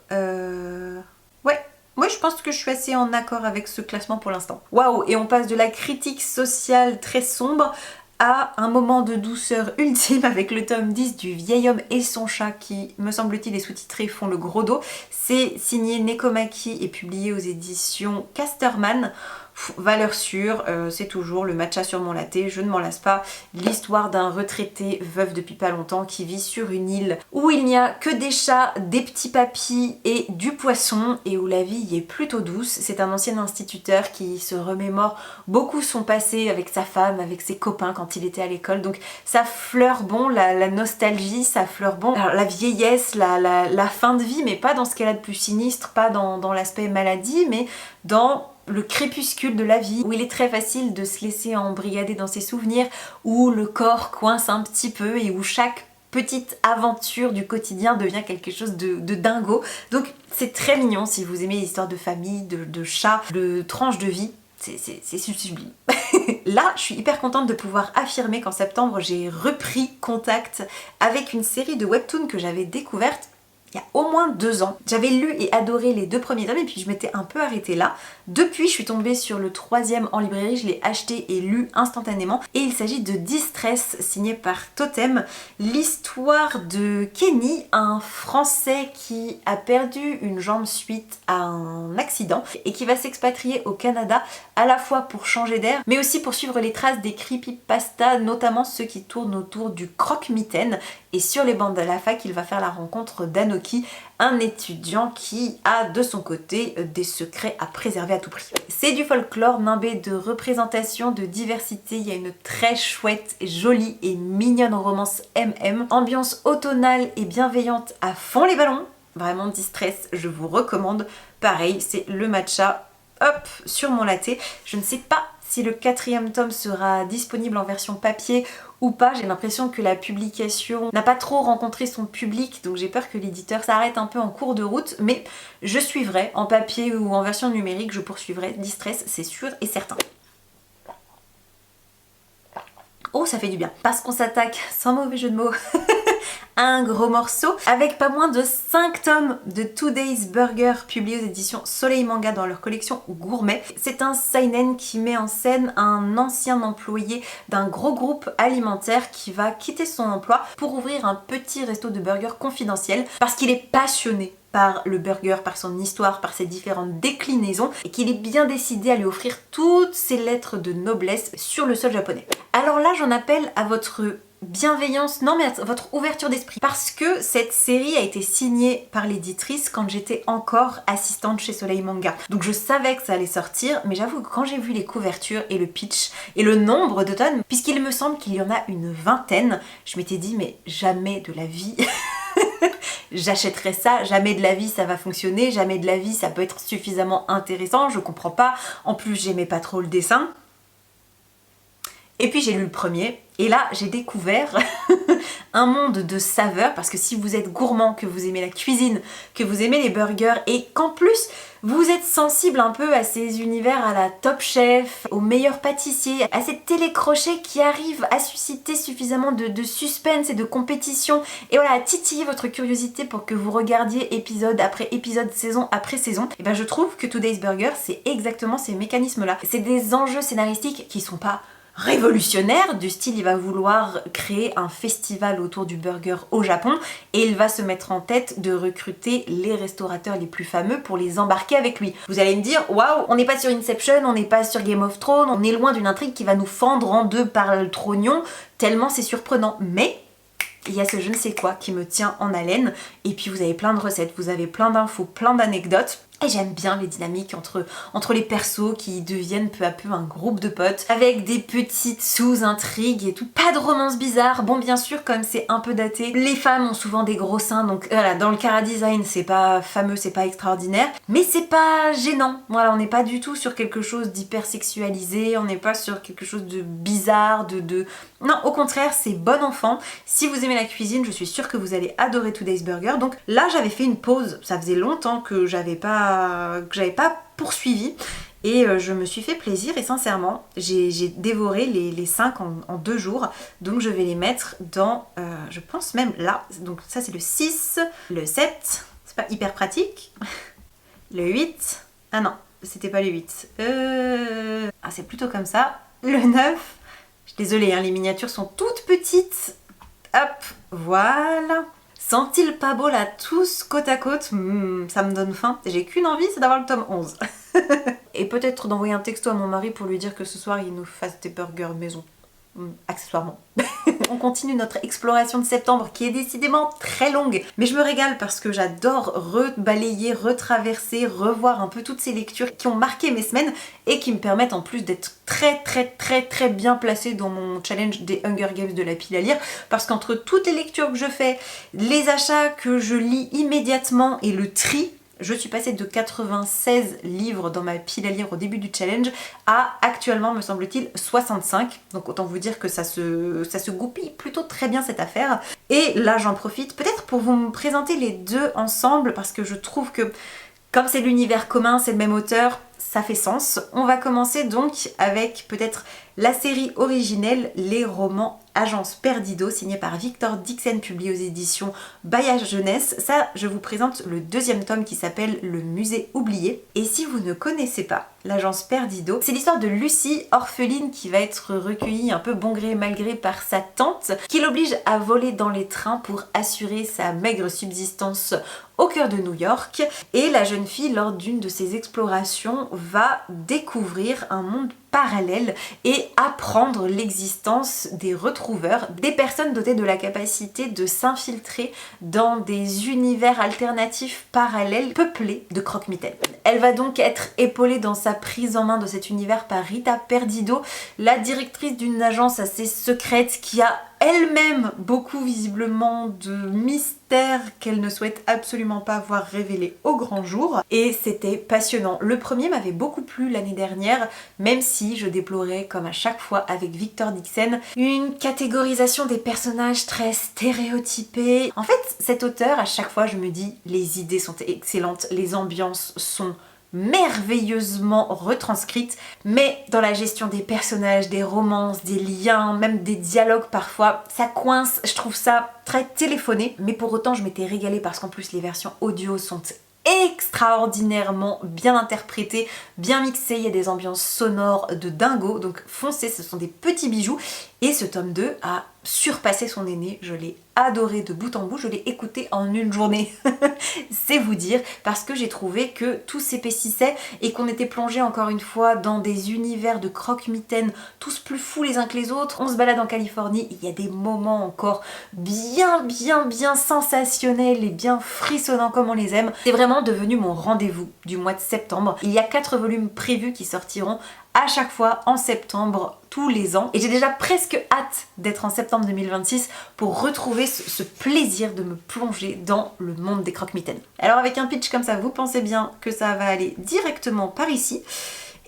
Ouais. Moi, je pense que je suis assez en accord avec ce classement pour l'instant. Waouh! Et on passe de la critique sociale très sombre à un moment de douceur ultime avec le tome 10 du Vieil homme et son chat qui, me semble-t-il, est sous-titré font le gros dos. C'est signé Nekomaki et publié aux éditions Casterman. Valeur sûre, c'est toujours le matcha sur mon latte, je ne m'en lasse pas. L'histoire d'un retraité veuf depuis pas longtemps qui vit sur une île où il n'y a que des chats, des petits papis et du poisson et où la vie y est plutôt douce. C'est un ancien instituteur qui se remémore beaucoup son passé avec sa femme, avec ses copains quand il était à l'école. Donc ça fleure bon la nostalgie, ça fleure bon alors, la vieillesse, la fin de vie, mais pas dans ce qu'elle a de plus sinistre, pas dans l'aspect maladie, mais dans le crépuscule de la vie, où il est très facile de se laisser embrigader dans ses souvenirs, où le corps coince un petit peu et où chaque petite aventure du quotidien devient quelque chose de dingo. Donc c'est très mignon si vous aimez les histoires de famille, de chats, de tranches de vie. C'est sublime. Là, je suis hyper contente de pouvoir affirmer qu'en septembre, j'ai repris contact avec une série de webtoons que j'avais découverte il y a au moins 2 ans. J'avais lu et adoré les 2 premiers tomes et puis je m'étais un peu arrêtée là. Depuis, je suis tombée sur le 3e en librairie, je l'ai acheté et lu instantanément. Et il s'agit de Distress, signé par Totem. L'histoire de Kenny, un Français qui a perdu une jambe suite à un accident et qui va s'expatrier au Canada à la fois pour changer d'air, mais aussi pour suivre les traces des creepypastas, notamment ceux qui tournent autour du croque-mitaine. Et sur les bancs de la fac, il va faire la rencontre d'Anoki, un étudiant qui a de son côté des secrets à préserver à tout prix. C'est du folklore nimbé de représentation, de diversité, il y a une très chouette, jolie et mignonne romance MM, ambiance automnale et bienveillante à fond les ballons, vraiment Distress, je vous recommande. Pareil, c'est le matcha, hop, sur mon latte. Je ne sais pas si le 4e tome sera disponible en version papier ou pas. J'ai l'impression que la publication n'a pas trop rencontré son public, donc j'ai peur que l'éditeur s'arrête un peu en cours de route, mais je suivrai en papier ou en version numérique, je poursuivrai Distress, c'est sûr et certain. Oh, ça fait du bien. Parce qu'on s'attaque, sans mauvais jeu de mots, à un gros morceau, avec pas moins de 5 tomes de Today's Burger publiés aux éditions Soleil Manga dans leur collection Gourmet. C'est un seinen qui met en scène un ancien employé d'un gros groupe alimentaire qui va quitter son emploi pour ouvrir un petit resto de burgers confidentiel parce qu'il est passionné par le burger, par son histoire, par ses différentes déclinaisons et qu'il est bien décidé à lui offrir toutes ses lettres de noblesse sur le sol japonais. Alors là, j'en appelle à votre bienveillance, non mais à votre ouverture d'esprit, parce que cette série a été signée par l'éditrice quand j'étais encore assistante chez Soleil Manga. Donc je savais que ça allait sortir, mais j'avoue que quand j'ai vu les couvertures et le pitch et le nombre de tomes, puisqu'il me semble qu'il y en a une 20aine, je m'étais dit mais jamais de la vie j'achèterai ça, jamais de la vie ça va fonctionner, jamais de la vie ça peut être suffisamment intéressant, je comprends pas, en plus j'aimais pas trop le dessin. Et puis j'ai lu le premier, et là j'ai découvert un monde de saveurs, parce que si vous êtes gourmand, que vous aimez la cuisine, que vous aimez les burgers, et qu'en plus vous êtes sensible un peu à ces univers à la Top Chef, aux meilleurs pâtissiers, à ces télécrochets qui arrivent à susciter suffisamment de suspense et de compétition, et voilà, à titiller votre curiosité pour que vous regardiez épisode après épisode, saison après saison, et ben je trouve que Today's Burger c'est exactement ces mécanismes là. C'est des enjeux scénaristiques qui sont pas révolutionnaire, du style il va vouloir créer un festival autour du burger au Japon et il va se mettre en tête de recruter les restaurateurs les plus fameux pour les embarquer avec lui. Vous allez me dire, waouh, on n'est pas sur Inception, on n'est pas sur Game of Thrones, on est loin d'une intrigue qui va nous fendre en deux par le trognon, tellement c'est surprenant. Mais il y a ce je ne sais quoi qui me tient en haleine et puis vous avez plein de recettes, vous avez plein d'infos, plein d'anecdotes. Et j'aime bien les dynamiques entre les persos qui deviennent peu à peu un groupe de potes avec des petites sous-intrigues et tout. Pas de romance bizarre. Bon, bien sûr, comme c'est un peu daté, les femmes ont souvent des gros seins, donc voilà, dans le chara design, c'est pas fameux, c'est pas extraordinaire, mais c'est pas gênant. Voilà, on n'est pas du tout sur quelque chose d'hyper sexualisé, on n'est pas sur quelque chose de bizarre, Non, au contraire, c'est bon enfant. Si vous aimez la cuisine, je suis sûre que vous allez adorer Today's Burger. Donc là, j'avais fait une pause. Ça faisait longtemps que j'avais pas poursuivi et je me suis fait plaisir et sincèrement j'ai dévoré les 5 en 2 jours, donc je vais les mettre dans je pense même là, donc ça c'est le 6, le 7, c'est pas hyper pratique, le 8, ah non c'était pas le 8, ah c'est plutôt comme ça, le 9, je suis désolée hein, les miniatures sont toutes petites, hop, voilà. Sont-ils pas beaux là, tous côte à côte? Ça me donne faim. J'ai qu'une envie, c'est d'avoir le tome 11. Et peut-être d'envoyer un texto à mon mari pour lui dire que ce soir il nous fasse des burgers maison. Accessoirement. On continue notre exploration de septembre qui est décidément très longue. Mais je me régale parce que j'adore rebalayer, retraverser, revoir un peu toutes ces lectures qui ont marqué mes semaines et qui me permettent en plus d'être très bien placée dans mon challenge des Hunger Games de la pile à lire. Parce qu'entre toutes les lectures que je fais, les achats que je lis immédiatement et le tri, je suis passée de 96 livres dans ma pile à lire au début du challenge à actuellement, me semble-t-il, 65. Donc autant vous dire que ça se goupille plutôt très bien cette affaire. Et là j'en profite peut-être pour vous présenter les deux ensemble parce que je trouve que comme c'est l'univers commun, c'est le même auteur, ça fait sens. On va commencer donc avec peut-être la série originelle, les romans Agence Perdido, signé par Victor Dixon, publié aux éditions Bayard Jeunesse. Ça, je vous présente le 2e tome qui s'appelle Le Musée oublié. Et si vous ne connaissez pas l'Agence Perdido, c'est l'histoire de Lucie, orpheline, qui va être recueillie un peu bon gré mal gré par sa tante, qui l'oblige à voler dans les trains pour assurer sa maigre subsistance au cœur de New York. Et la jeune fille, lors d'une de ses explorations, va découvrir un monde parallèle et apprendre l'existence des retrouveurs, des personnes dotées de la capacité de s'infiltrer dans des univers alternatifs parallèles peuplés de croque-mitaines. Elle va donc être épaulée dans sa prise en main de cet univers par Rita Perdido, la directrice d'une agence assez secrète qui a elle-même beaucoup visiblement de mystères qu'elle ne souhaite absolument pas voir révélés au grand jour. Et c'était passionnant. Le premier m'avait beaucoup plu l'année dernière, même si je déplorais, comme à chaque fois avec Victor Dixon, une catégorisation des personnages très stéréotypés. En fait, cet auteur, à chaque fois, je me dis, les idées sont excellentes, les ambiances sont merveilleusement retranscrite, mais dans la gestion des personnages, des romances, des liens, même des dialogues parfois, ça coince, je trouve ça très téléphoné, mais pour autant je m'étais régalée parce qu'en plus les versions audio sont extraordinairement bien interprétées, bien mixées, il y a des ambiances sonores de dingo, donc foncez, ce sont des petits bijoux. Et ce tome 2 a surpassé son aîné, je l'ai adoré de bout en bout, je l'ai écouté en une journée, c'est vous dire, parce que j'ai trouvé que tout s'épaississait et qu'on était plongé encore une fois dans des univers de croque-mitaines, tous plus fous les uns que les autres. On se balade en Californie, il y a des moments encore bien sensationnels et bien frissonnants comme on les aime. C'est vraiment devenu mon rendez-vous du mois de septembre. Il y a 4 volumes prévus qui sortiront à chaque fois en septembre tous les ans et j'ai déjà presque hâte d'être en septembre 2026 pour retrouver ce plaisir de me plonger dans le monde des croque-mitaines. Alors avec un pitch comme ça, vous pensez bien que ça va aller directement par ici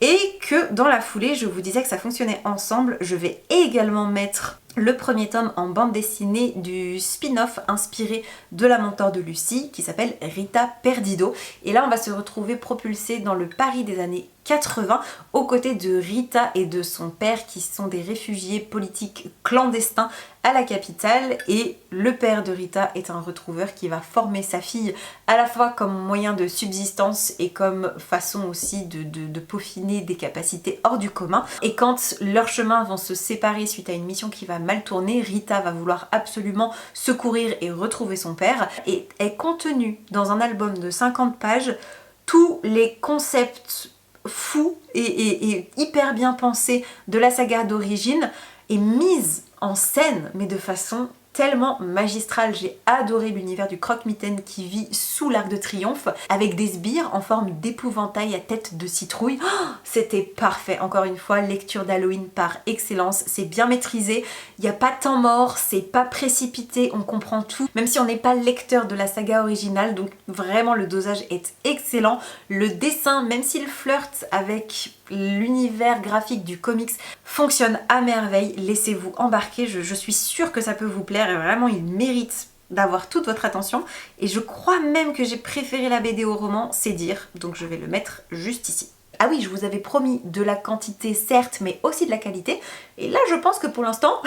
et que dans la foulée, je vous disais que ça fonctionnait ensemble. Je vais également mettre le premier tome en bande dessinée du spin-off inspiré de La mentor de Lucie qui s'appelle Rita Perdido. Et là, on va se retrouver propulsé dans le Paris des années 80 aux côtés de Rita et de son père qui sont des réfugiés politiques clandestins à la capitale, et le père de Rita est un retrouveur qui va former sa fille à la fois comme moyen de subsistance et comme façon aussi de peaufiner des capacités hors du commun. Et quand leurs chemins vont se séparer suite à une mission qui va mal tourner, Rita va vouloir absolument secourir et retrouver son père, et est contenu dans un album de 50 pages tous les concepts fous et hyper bien pensés de la saga d'origine et mise en scène, mais de façon tellement magistrale. J'ai adoré l'univers du croque-mitaine qui vit sous l'Arc de Triomphe avec des sbires en forme d'épouvantail à tête de citrouille. Oh, c'était parfait. Encore une fois, lecture d'Halloween par excellence. C'est bien maîtrisé, il n'y a pas de temps mort, c'est pas précipité, on comprend tout, même si on n'est pas lecteur de la saga originale, donc vraiment le dosage est excellent. Le dessin, même s'il flirte avec l'univers graphique du comics, fonctionne à merveille. Laissez-vous embarquer, je suis sûre que ça peut vous plaire et vraiment il mérite d'avoir toute votre attention, et je crois même que j'ai préféré la BD au roman, c'est dire, donc je vais le mettre juste ici. Ah oui, je vous avais promis de la quantité certes, mais aussi de la qualité, et là je pense que pour l'instant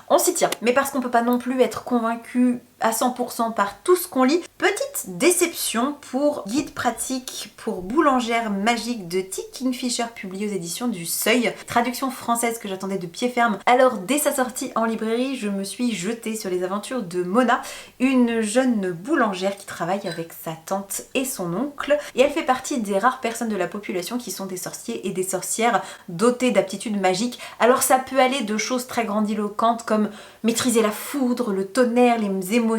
on s'y tient. Mais parce qu'on peut pas non plus être convaincu à 100% par tout ce qu'on lit. Petite déception pour Guide pratique pour boulangère magique de T. Kingfisher, publié aux éditions du Seuil. Traduction française que j'attendais de pied ferme. Alors dès sa sortie en librairie, je me suis jetée sur les aventures de Mona, une jeune boulangère qui travaille avec sa tante et son oncle. Et elle fait partie des rares personnes de la population qui sont des sorciers et des sorcières dotés d'aptitudes magiques. Alors ça peut aller de choses très grandiloquentes comme maîtriser la foudre, le tonnerre, les émotions,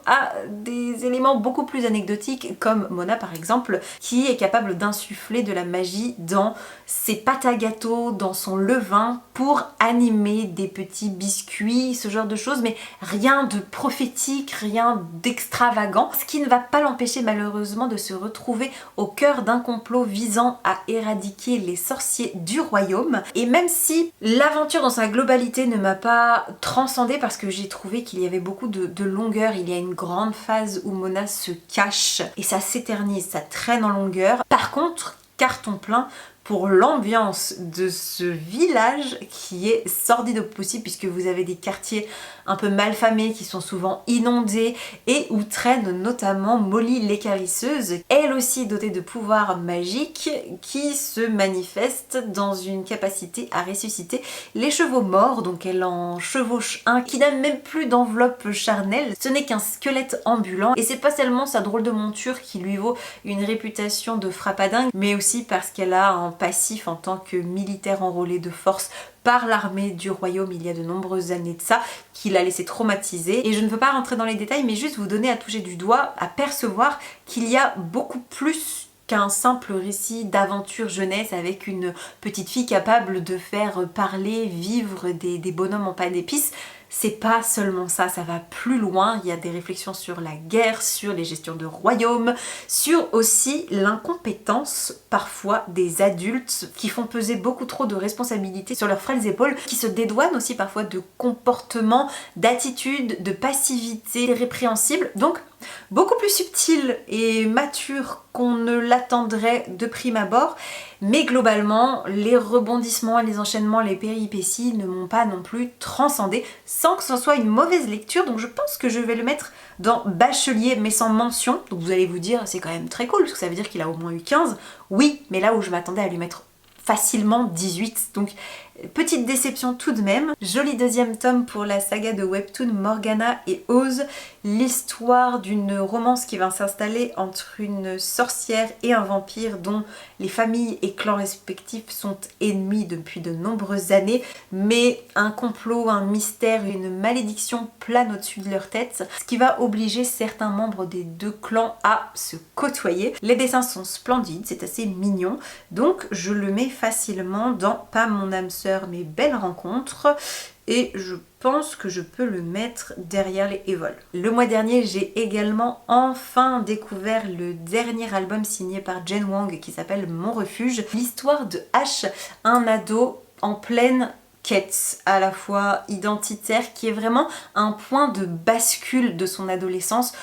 à des éléments beaucoup plus anecdotiques comme Mona par exemple, qui est capable d'insuffler de la magie dans ses pâtes à gâteau, dans son levain pour animer des petits biscuits, ce genre de choses, mais rien de prophétique, rien d'extravagant, ce qui ne va pas l'empêcher malheureusement de se retrouver au cœur d'un complot visant à éradiquer les sorciers du royaume. Et même si l'aventure dans sa globalité ne m'a pas transcendée parce que j'ai trouvé qu'il y avait beaucoup de longueur, il y a une grande phase où Mona se cache et ça s'éternise, ça traîne en longueur. Par contre, carton plein pour l'ambiance de ce village qui est sordide au possible, puisque vous avez des quartiers un peu malfamés qui sont souvent inondés et où traîne notamment Molly l'écarisseuse, elle aussi dotée de pouvoirs magiques qui se manifestent dans une capacité à ressusciter les chevaux morts. Donc elle en chevauche un qui n'a même plus d'enveloppe charnelle, ce n'est qu'un squelette ambulant, et c'est pas seulement sa drôle de monture qui lui vaut une réputation de frappadingue, mais aussi parce qu'elle a un passif en tant que militaire enrôlé de force par l'armée du royaume il y a de nombreuses années de ça, qui l'a laissé traumatiser. Et je ne veux pas rentrer dans les détails, mais juste vous donner à toucher du doigt, à percevoir qu'il y a beaucoup plus qu'un simple récit d'aventure jeunesse avec une petite fille capable de faire parler, vivre des bonhommes en pain d'épices. C'est pas seulement ça, ça va plus loin, il y a des réflexions sur la guerre, sur les gestions de royaumes, sur aussi l'incompétence parfois des adultes qui font peser beaucoup trop de responsabilités sur leurs frêles épaules, qui se dédouanent aussi parfois de comportements, d'attitudes, de passivité répréhensibles. Donc beaucoup plus subtil et mature qu'on ne l'attendrait de prime abord, mais globalement les rebondissements, les enchaînements, les péripéties ne m'ont pas non plus transcendé sans que ce soit une mauvaise lecture. Donc je pense que je vais le mettre dans bachelier mais sans mention. Donc vous allez vous dire c'est quand même très cool parce que ça veut dire qu'il a au moins eu 15. Oui, mais là où je m'attendais à lui mettre facilement 18, donc petite déception tout de même. Joli deuxième tome pour la saga de webtoon Morgana et Oz, l'histoire d'une romance qui va s'installer entre une sorcière et un vampire dont les familles et clans respectifs sont ennemis depuis de nombreuses années, mais un complot, un mystère, une malédiction plane au-dessus de leur tête, ce qui va obliger certains membres des deux clans à se côtoyer. Les dessins sont splendides, c'est assez mignon, donc je le mets facilement dans pas mon âme sœur mais belle rencontre, et je pense que je peux le mettre derrière les Evol. Le mois dernier, j'ai également enfin découvert le dernier album signé par Jen Wang qui s'appelle Mon Refuge, l'histoire de H, un ado en pleine quête à la fois identitaire qui est vraiment un point de bascule de son adolescence,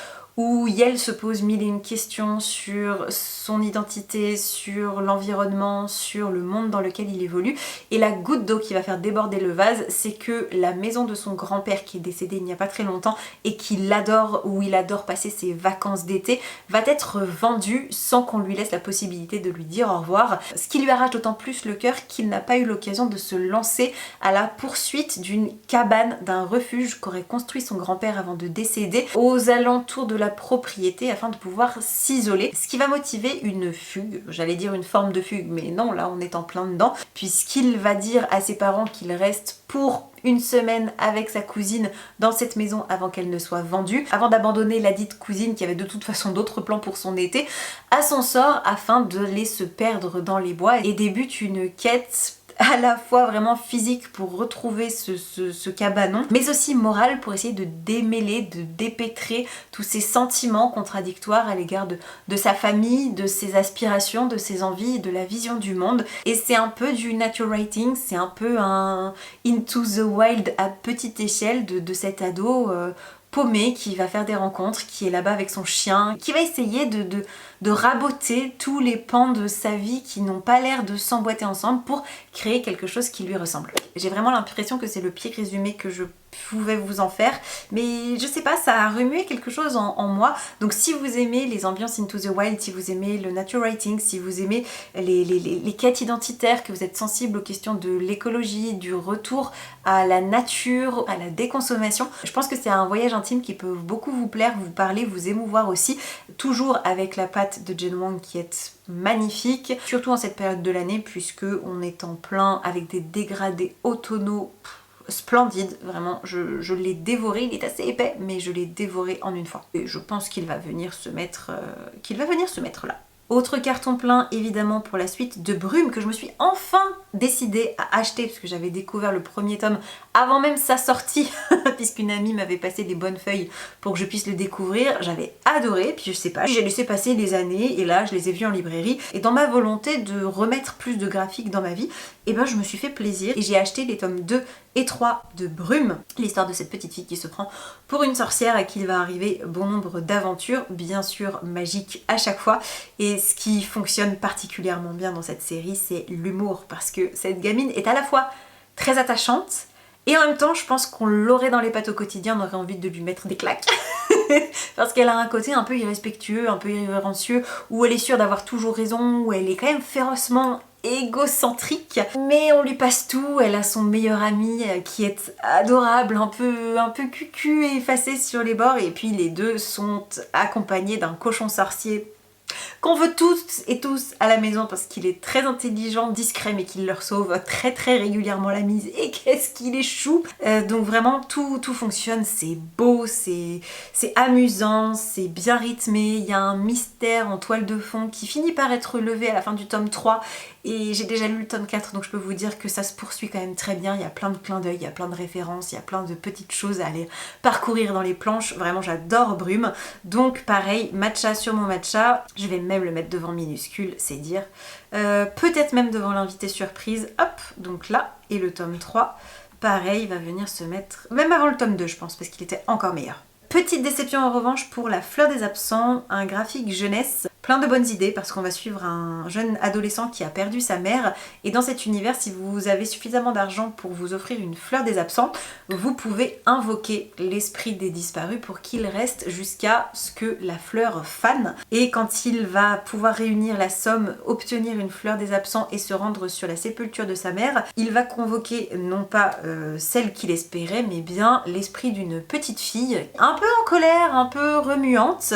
où Yel se pose mille et une questions sur son identité, sur l'environnement, sur le monde dans lequel il évolue. Et la goutte d'eau qui va faire déborder le vase, c'est que la maison de son grand-père qui est décédé il n'y a pas très longtemps et qu'il adore, où il adore passer ses vacances d'été, va être vendue sans qu'on lui laisse la possibilité de lui dire au revoir. Ce qui lui arrache d'autant plus le cœur qu'il n'a pas eu l'occasion de se lancer à la poursuite d'une cabane, d'un refuge qu'aurait construit son grand-père avant de décéder aux alentours de la propriété afin de pouvoir s'isoler. Ce qui va motiver une fugue, j'allais dire une forme de fugue, mais non, là on est en plein dedans, puisqu'il va dire à ses parents qu'il reste pour une semaine avec sa cousine dans cette maison avant qu'elle ne soit vendue, avant d'abandonner la dite cousine qui avait de toute façon d'autres plans pour son été, à son sort afin d'aller se perdre dans les bois, et débute une quête à la fois vraiment physique pour retrouver ce cabanon, mais aussi morale pour essayer de démêler, de dépêtrer tous ces sentiments contradictoires à l'égard de sa famille, de ses aspirations, de ses envies, de la vision du monde. Et c'est un peu du nature writing, c'est un peu un Into the Wild à petite échelle de cet ado paumé qui va faire des rencontres, qui est là-bas avec son chien, qui va essayer de raboter tous les pans de sa vie qui n'ont pas l'air de s'emboîter ensemble pour créer quelque chose qui lui ressemble. J'ai vraiment l'impression que c'est le pire résumé que je pouvais vous en faire, mais je sais pas, ça a remué quelque chose en moi. Donc si vous aimez les ambiances Into the Wild, si vous aimez le nature writing, si vous aimez les quêtes identitaires, que vous êtes sensible aux questions de l'écologie, du retour à la nature, à la déconsommation, je pense que c'est un voyage intime qui peut beaucoup vous plaire, vous parler, vous émouvoir aussi, toujours avec la patte de Jen Wang qui est magnifique, surtout en cette période de l'année puisque on est en plein avec des dégradés automnaux splendide, vraiment, je l'ai dévoré, il est assez épais, mais je l'ai dévoré en une fois. Et je pense qu'il va venir se mettre, là. Autre carton plein évidemment pour la suite de Brume que je me suis enfin décidée à acheter parce que j'avais découvert le premier tome avant même sa sortie puisqu'une amie m'avait passé des bonnes feuilles pour que je puisse le découvrir. J'avais adoré, puis je sais pas, j'ai laissé passer les années et là je les ai vus en librairie et dans ma volonté de remettre plus de graphiques dans ma vie, et ben je me suis fait plaisir et j'ai acheté les tomes 2 et 3 de Brume, l'histoire de cette petite fille qui se prend pour une sorcière à qui il va arriver bon nombre d'aventures, bien sûr magiques à chaque fois. Et ce qui fonctionne particulièrement bien dans cette série, c'est l'humour, parce que cette gamine est à la fois très attachante et en même temps je pense qu'on l'aurait dans les pattes au quotidien, on aurait envie de lui mettre des claques parce qu'elle a un côté un peu irrespectueux, un peu irrévérencieux, où elle est sûre d'avoir toujours raison, où elle est quand même férocement égocentrique, mais on lui passe tout. Elle a son meilleur ami qui est adorable, un peu cucu et effacé sur les bords, et puis les deux sont accompagnés d'un cochon sorcier qu'on veut toutes et tous à la maison parce qu'il est très intelligent, discret, mais qu'il leur sauve très régulièrement la mise, et qu'est-ce qu'il est chou. Donc vraiment tout fonctionne, c'est beau, c'est amusant, c'est bien rythmé, il y a un mystère en toile de fond qui finit par être levé à la fin du tome 3, et j'ai déjà lu le tome 4 donc je peux vous dire que ça se poursuit quand même très bien. Il y a plein de clins d'œil, il y a plein de références, il y a plein de petites choses à aller parcourir dans les planches. Vraiment j'adore Brume, donc pareil, matcha sur mon matcha, je vais même le mettre devant minuscule, c'est dire, peut-être même devant l'invité surprise, hop, donc là, et le tome 3 pareil va venir se mettre même avant le tome 2 je pense, parce qu'il était encore meilleur. Petite déception en revanche pour La Fleur des Absents, un graphique jeunesse, plein de bonnes idées parce qu'on va suivre un jeune adolescent qui a perdu sa mère, et dans cet univers, si vous avez suffisamment d'argent pour vous offrir une fleur des absents, vous pouvez invoquer l'esprit des disparus pour qu'il reste jusqu'à ce que la fleur fane, et quand il va pouvoir réunir la somme, obtenir une fleur des absents et se rendre sur la sépulture de sa mère, il va convoquer non pas celle qu'il espérait, mais bien l'esprit d'une petite fille un peu en colère, un peu remuante,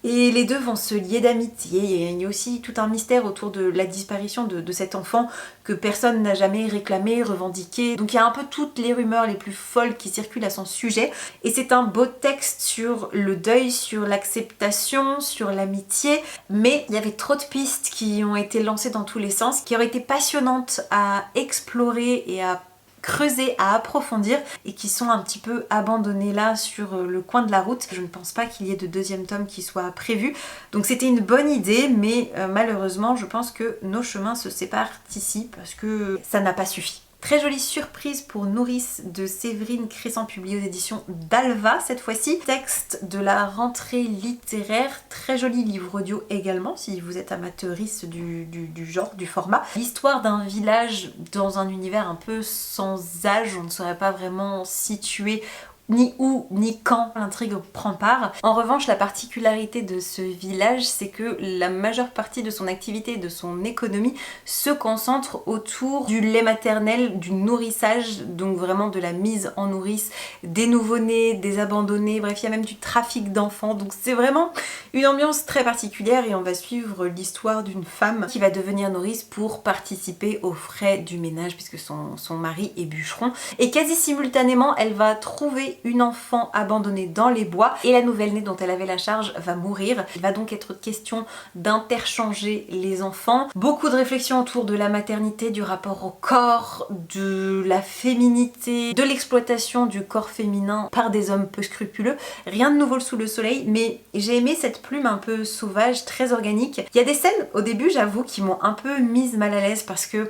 et les deux vont se lier d'amitié. Il y a aussi tout un mystère autour de la disparition de cet enfant que personne n'a jamais réclamé, revendiqué. Donc il y a un peu toutes les rumeurs les plus folles qui circulent à son sujet, et c'est un beau texte sur le deuil, sur l'acceptation, sur l'amitié, mais il y avait trop de pistes qui ont été lancées dans tous les sens, qui auraient été passionnantes à explorer et à creuser, à approfondir, et qui sont un petit peu abandonnés là sur le coin de la route. Je ne pense pas qu'il y ait de deuxième tome qui soit prévu, donc c'était une bonne idée, mais malheureusement je pense que nos chemins se séparent ici parce que ça n'a pas suffi. Très jolie surprise pour Nourrice de Séverine Crescent, publié aux éditions d'Alva cette fois-ci. Texte de la rentrée littéraire, très joli livre audio également si vous êtes amateuriste du genre, du format. L'histoire d'un village dans un univers un peu sans âge, on ne saurait pas vraiment situer ni où ni quand l'intrigue prend part. En revanche, la particularité de ce village, c'est que la majeure partie de son activité et de son économie se concentre autour du lait maternel, du nourrissage, donc vraiment de la mise en nourrice des nouveau-nés, des abandonnés, bref, il y a même du trafic d'enfants, donc c'est vraiment une ambiance très particulière et on va suivre l'histoire d'une femme qui va devenir nourrice pour participer aux frais du ménage puisque son mari est bûcheron. Et quasi simultanément, elle va trouver une enfant abandonnée dans les bois et la nouvelle-née dont elle avait la charge va mourir. Il va donc être question d'interchanger les enfants. Beaucoup de réflexions autour de la maternité, du rapport au corps, de la féminité, de l'exploitation du corps féminin par des hommes peu scrupuleux. Rien de nouveau sous le soleil, mais j'ai aimé cette plume un peu sauvage, très organique. Il y a des scènes au début, j'avoue, qui m'ont un peu mise mal à l'aise parce que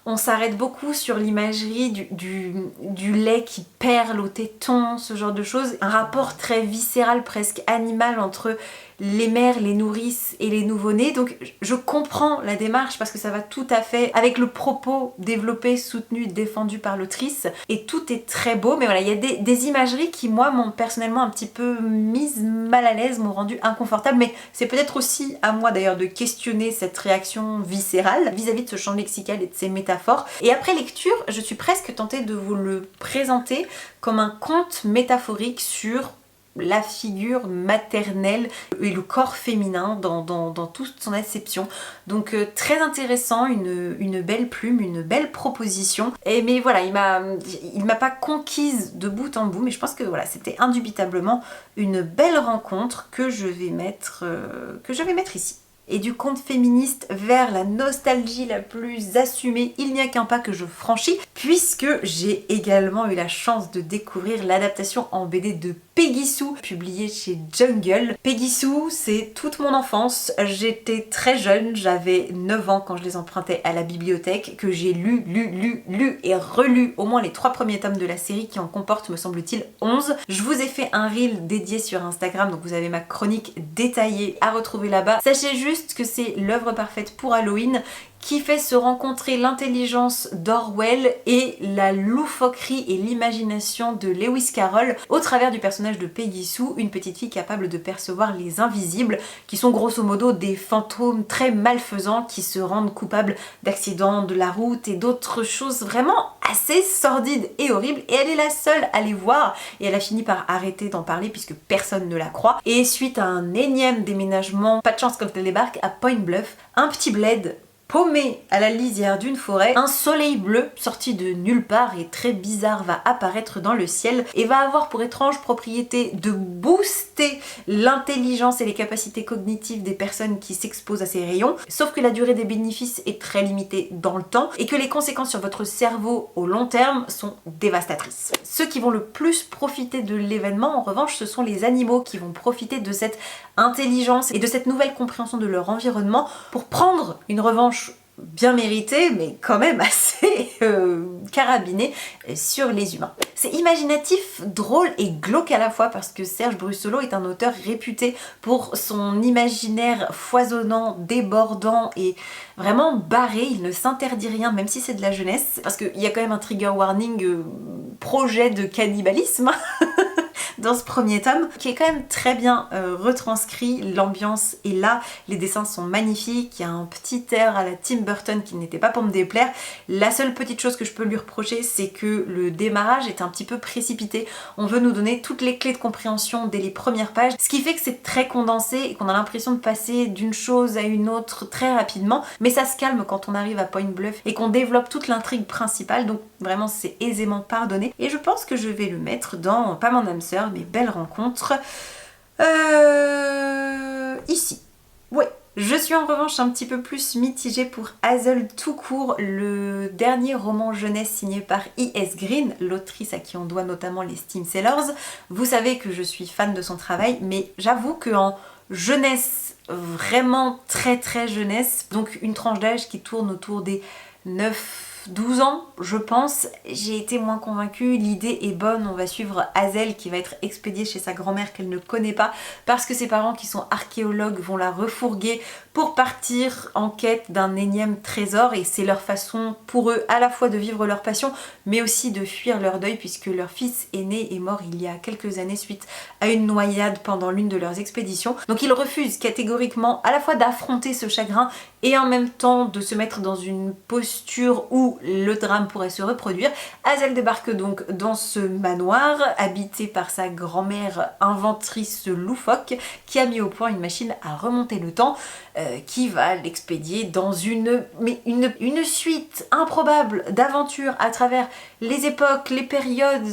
on s'arrête beaucoup sur l'imagerie du lait qui perle au téton, ce genre de choses. Un rapport très viscéral, presque animal entre les mères, les nourrices et les nouveau-nés. Donc je comprends la démarche parce que ça va tout à fait avec le propos développé, soutenu, défendu par l'autrice. Et tout est très beau, mais voilà, il y a des imageries qui moi m'ont personnellement un petit peu mise mal à l'aise, m'ont rendu inconfortable. Mais c'est peut-être aussi à moi d'ailleurs de questionner cette réaction viscérale vis-à-vis de ce champ lexical et de ces métaphores. Et après lecture, je suis presque tentée de vous le présenter comme un conte métaphorique sur la figure maternelle et le corps féminin dans toute son acception. Donc très intéressant, une belle plume, une belle proposition. Mais voilà, il m'a pas conquise de bout en bout, mais je pense que voilà, c'était indubitablement une belle rencontre que je vais mettre ici. Et du conte féministe vers la nostalgie la plus assumée, il n'y a qu'un pas que je franchis, puisque j'ai également eu la chance de découvrir l'adaptation en BD de Peggy Sue, publiée chez Jungle. Peggy Sue, c'est toute mon enfance. J'étais très jeune, j'avais 9 ans quand je les empruntais à la bibliothèque, que j'ai lu et relu au moins les 3 premiers tomes de la série qui en comportent, me semble-t-il, 11. Je vous ai fait un reel dédié sur Instagram, donc vous avez ma chronique détaillée à retrouver là-bas. Sachez juste que c'est l'œuvre parfaite pour Halloween, qui fait se rencontrer l'intelligence d'Orwell et la loufoquerie et l'imagination de Lewis Carroll au travers du personnage de Peggy Sue, une petite fille capable de percevoir les invisibles, qui sont grosso modo des fantômes très malfaisants qui se rendent coupables d'accidents de la route et d'autres choses vraiment assez sordides et horribles, et elle est la seule à les voir et elle a fini par arrêter d'en parler puisque personne ne la croit. Et suite à un énième déménagement, pas de chance quand elle débarque à Point Bluff, un petit bled paumé à la lisière d'une forêt, un soleil bleu sorti de nulle part et très bizarre va apparaître dans le ciel et va avoir pour étrange propriété de booster l'intelligence et les capacités cognitives des personnes qui s'exposent à ces rayons, sauf que la durée des bénéfices est très limitée dans le temps et que les conséquences sur votre cerveau au long terme sont dévastatrices. Ceux qui vont le plus profiter de l'événement, en revanche, ce sont les animaux qui vont profiter de cette intelligence et de cette nouvelle compréhension de leur environnement pour prendre une revanche bien méritée, mais quand même assez carabinée sur les humains. C'est imaginatif, drôle et glauque à la fois parce que Serge Brussolo est un auteur réputé pour son imaginaire foisonnant, débordant et vraiment barré. Il ne s'interdit rien, même si c'est de la jeunesse, parce qu'il y a quand même un trigger warning projet de cannibalisme dans ce premier tome, qui est quand même très bien retranscrit. L'ambiance est là, les dessins sont magnifiques, il y a un petit air à la Tim Burton qui n'était pas pour me déplaire. La seule petite chose que je peux lui reprocher, c'est que le démarrage est un petit peu précipité. On veut nous donner toutes les clés de compréhension dès les premières pages, ce qui fait que c'est très condensé et qu'on a l'impression de passer d'une chose à une autre très rapidement, mais ça se calme quand on arrive à Point Bluff et qu'on développe toute l'intrigue principale, donc vraiment c'est aisément pardonné. Et je pense que je vais le mettre dans Pas mon âme sœur, mais Belle rencontre ici. Ouais. Je suis en revanche un petit peu plus mitigée pour Hazel tout court, le dernier roman jeunesse signé par E.S. Green, l'autrice à qui on doit notamment les Steam Sellers. Vous savez que je suis fan de son travail, mais j'avoue qu'en jeunesse, vraiment très jeunesse, donc une tranche d'âge qui tourne autour des 9 12 ans, je pense. J'ai été moins convaincue, l'idée est bonne, on va suivre Hazel qui va être expédiée chez sa grand-mère qu'elle ne connaît pas parce que ses parents qui sont archéologues vont la refourguer pour partir en quête d'un énième trésor et c'est leur façon pour eux à la fois de vivre leur passion mais aussi de fuir leur deuil puisque leur fils aîné est mort il y a quelques années suite à une noyade pendant l'une de leurs expéditions. Donc ils refusent catégoriquement à la fois d'affronter ce chagrin et en même temps de se mettre dans une posture où le drame pourrait se reproduire. Hazel débarque donc dans ce manoir habité par sa grand-mère inventrice loufoque qui a mis au point une machine à remonter le temps qui va l'expédier dans une suite improbable d'aventures à travers les époques, les périodes,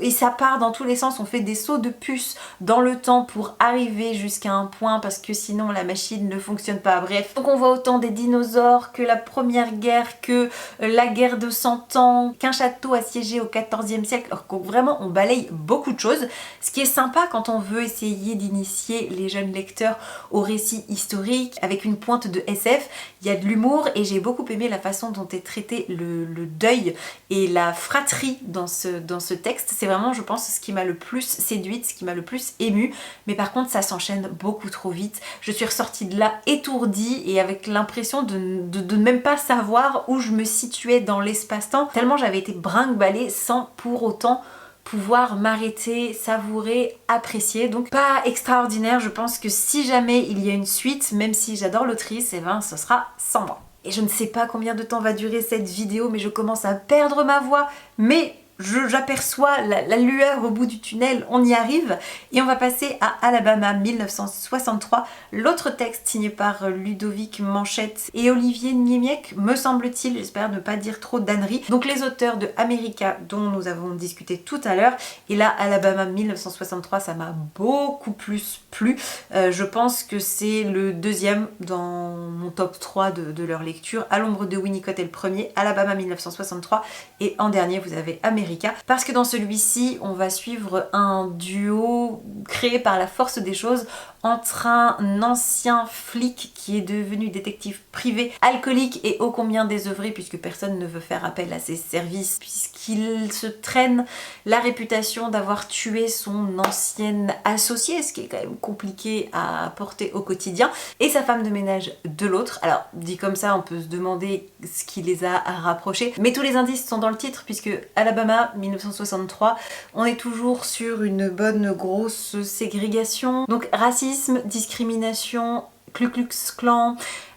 et ça part dans tous les sens, on fait des sauts de puce dans le temps pour arriver jusqu'à un point parce que sinon la machine ne fonctionne pas, bref. Donc on voit autant des dinosaures que la première guerre, que la guerre de 100 ans, qu'un château assiégé au 14e siècle, alors que vraiment on balaye beaucoup de choses, ce qui est sympa quand on veut essayer d'initier les jeunes lecteurs au récit historique avec une pointe de SF. Il y a de l'humour et j'ai beaucoup aimé la façon dont est traité le deuil et la fratrie dans ce texte. C'est vraiment, je pense, ce qui m'a le plus séduite, ce qui m'a le plus émue, mais par contre ça s'enchaîne beaucoup trop vite. Je suis ressortie de là étourdie et avec l'impression de ne même pas savoir où je me situais dans l'espace-temps, tellement j'avais été brinque-ballée sans pour autant pouvoir m'arrêter, savourer, apprécier. Donc pas extraordinaire, je pense que si jamais il y a une suite, même si j'adore l'autrice, et ben ce sera sans moi. Et je ne sais pas combien de temps va durer cette vidéo, mais je commence à perdre ma voix, mais j'aperçois la lueur au bout du tunnel, on y arrive et on va passer à Alabama 1963, l'autre texte signé par Ludovic Manchette et Olivier Niemiec, me semble-t-il, j'espère ne pas dire trop d'âneries. Donc les auteurs de America dont nous avons discuté tout à l'heure, et là Alabama 1963 ça m'a beaucoup plus plu, je pense que c'est le deuxième dans mon top 3 de leur lecture. À l'ombre de Winnicott est le premier, Alabama 1963 et en dernier vous avez America. Parce que dans celui-ci, on va suivre un duo créé par la force des choses entre un ancien flic qui est devenu détective privé, alcoolique et ô combien désœuvré puisque personne ne veut faire appel à ses services puisqu'il se traîne la réputation d'avoir tué son ancienne associée, ce qui est quand même compliqué à porter au quotidien, et sa femme de ménage de l'autre. Alors dit comme ça on peut se demander ce qui les a rapprochés, mais tous les indices sont dans le titre puisque Alabama 1963, on est toujours sur une bonne grosse ségrégation, donc racisme, discrimination, Ku Klux Klan,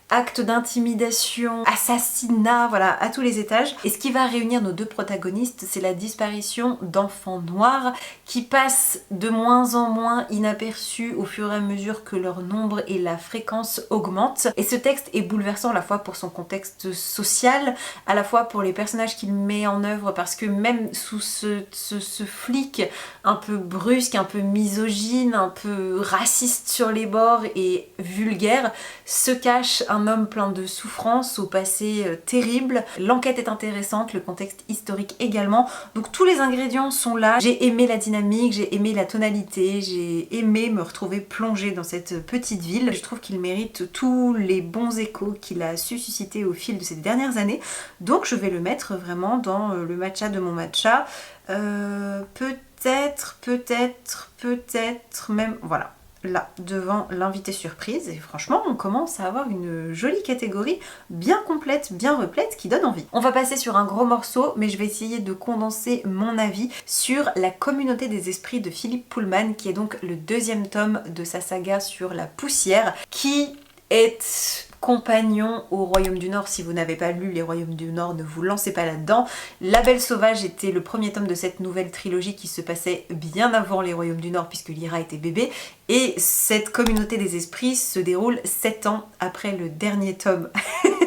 actes d'intimidation, assassinat, voilà, à tous les étages. Et ce qui va réunir nos deux protagonistes, c'est la disparition d'enfants noirs qui passent de moins en moins inaperçus au fur et à mesure que leur nombre et la fréquence augmentent. Et ce texte est bouleversant à la fois pour son contexte social, à la fois pour les personnages qu'il met en œuvre, parce que même sous ce flic un peu brusque, un peu misogyne, un peu raciste sur les bords et vulgaire, se cache un homme plein de souffrances au passé terrible. L'enquête est intéressante, le contexte historique également, donc tous les ingrédients sont là. J'ai aimé la dynamique, j'ai aimé la tonalité, j'ai aimé me retrouver plongée dans cette petite ville. Je trouve qu'il mérite tous les bons échos qu'il a su susciter au fil de ces dernières années, donc je vais le mettre vraiment dans le matcha de mon matcha. Peut-être même, voilà, là, devant l'invité surprise, et franchement on commence à avoir une jolie catégorie bien complète, bien replète, qui donne envie. On va passer sur un gros morceau, mais je vais essayer de condenser mon avis sur La Communauté des Esprits de Philippe Pullman, qui est donc le deuxième tome de sa saga sur la poussière, qui est compagnon au Royaume du Nord. Si vous n'avez pas lu les Royaumes du Nord, ne vous lancez pas là-dedans. La Belle Sauvage était le premier tome de cette nouvelle trilogie qui se passait bien avant les Royaumes du Nord puisque Lyra était bébé, et cette Communauté des Esprits se déroule 7 ans après le dernier tome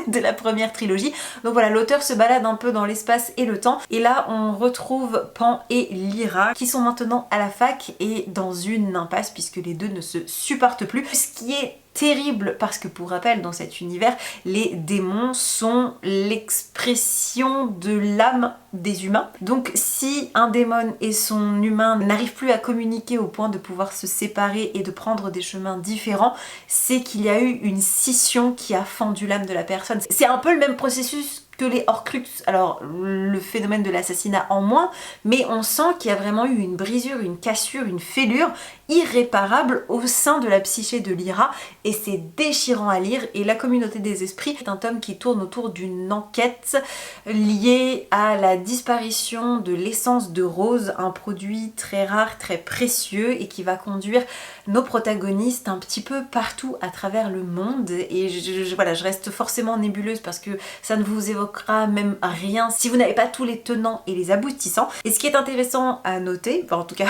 de la première trilogie. Donc voilà, l'auteur se balade un peu dans l'espace et le temps, et là on retrouve Pan et Lyra qui sont maintenant à la fac et dans une impasse puisque les deux ne se supportent plus, ce qui est terrible parce que, pour rappel, dans cet univers, les démons sont l'expression de l'âme des humains. Donc si un démon et son humain n'arrivent plus à communiquer au point de pouvoir se séparer et de prendre des chemins différents, c'est qu'il y a eu une scission qui a fendu l'âme de la personne. C'est un peu le même processus les Horcruxes, alors le phénomène de l'assassinat en moins, mais on sent qu'il y a vraiment eu une brisure, une cassure, une fêlure irréparable au sein de la psyché de Lyra, et c'est déchirant à lire. Et La Communauté des Esprits est un tome qui tourne autour d'une enquête liée à la disparition de l'essence de rose, un produit très rare, très précieux, et qui va conduire nos protagonistes un petit peu partout à travers le monde. Et voilà, je reste forcément nébuleuse parce que ça ne vous évoquera même rien si vous n'avez pas tous les tenants et les aboutissants. Et ce qui est intéressant à noter, enfin en tout cas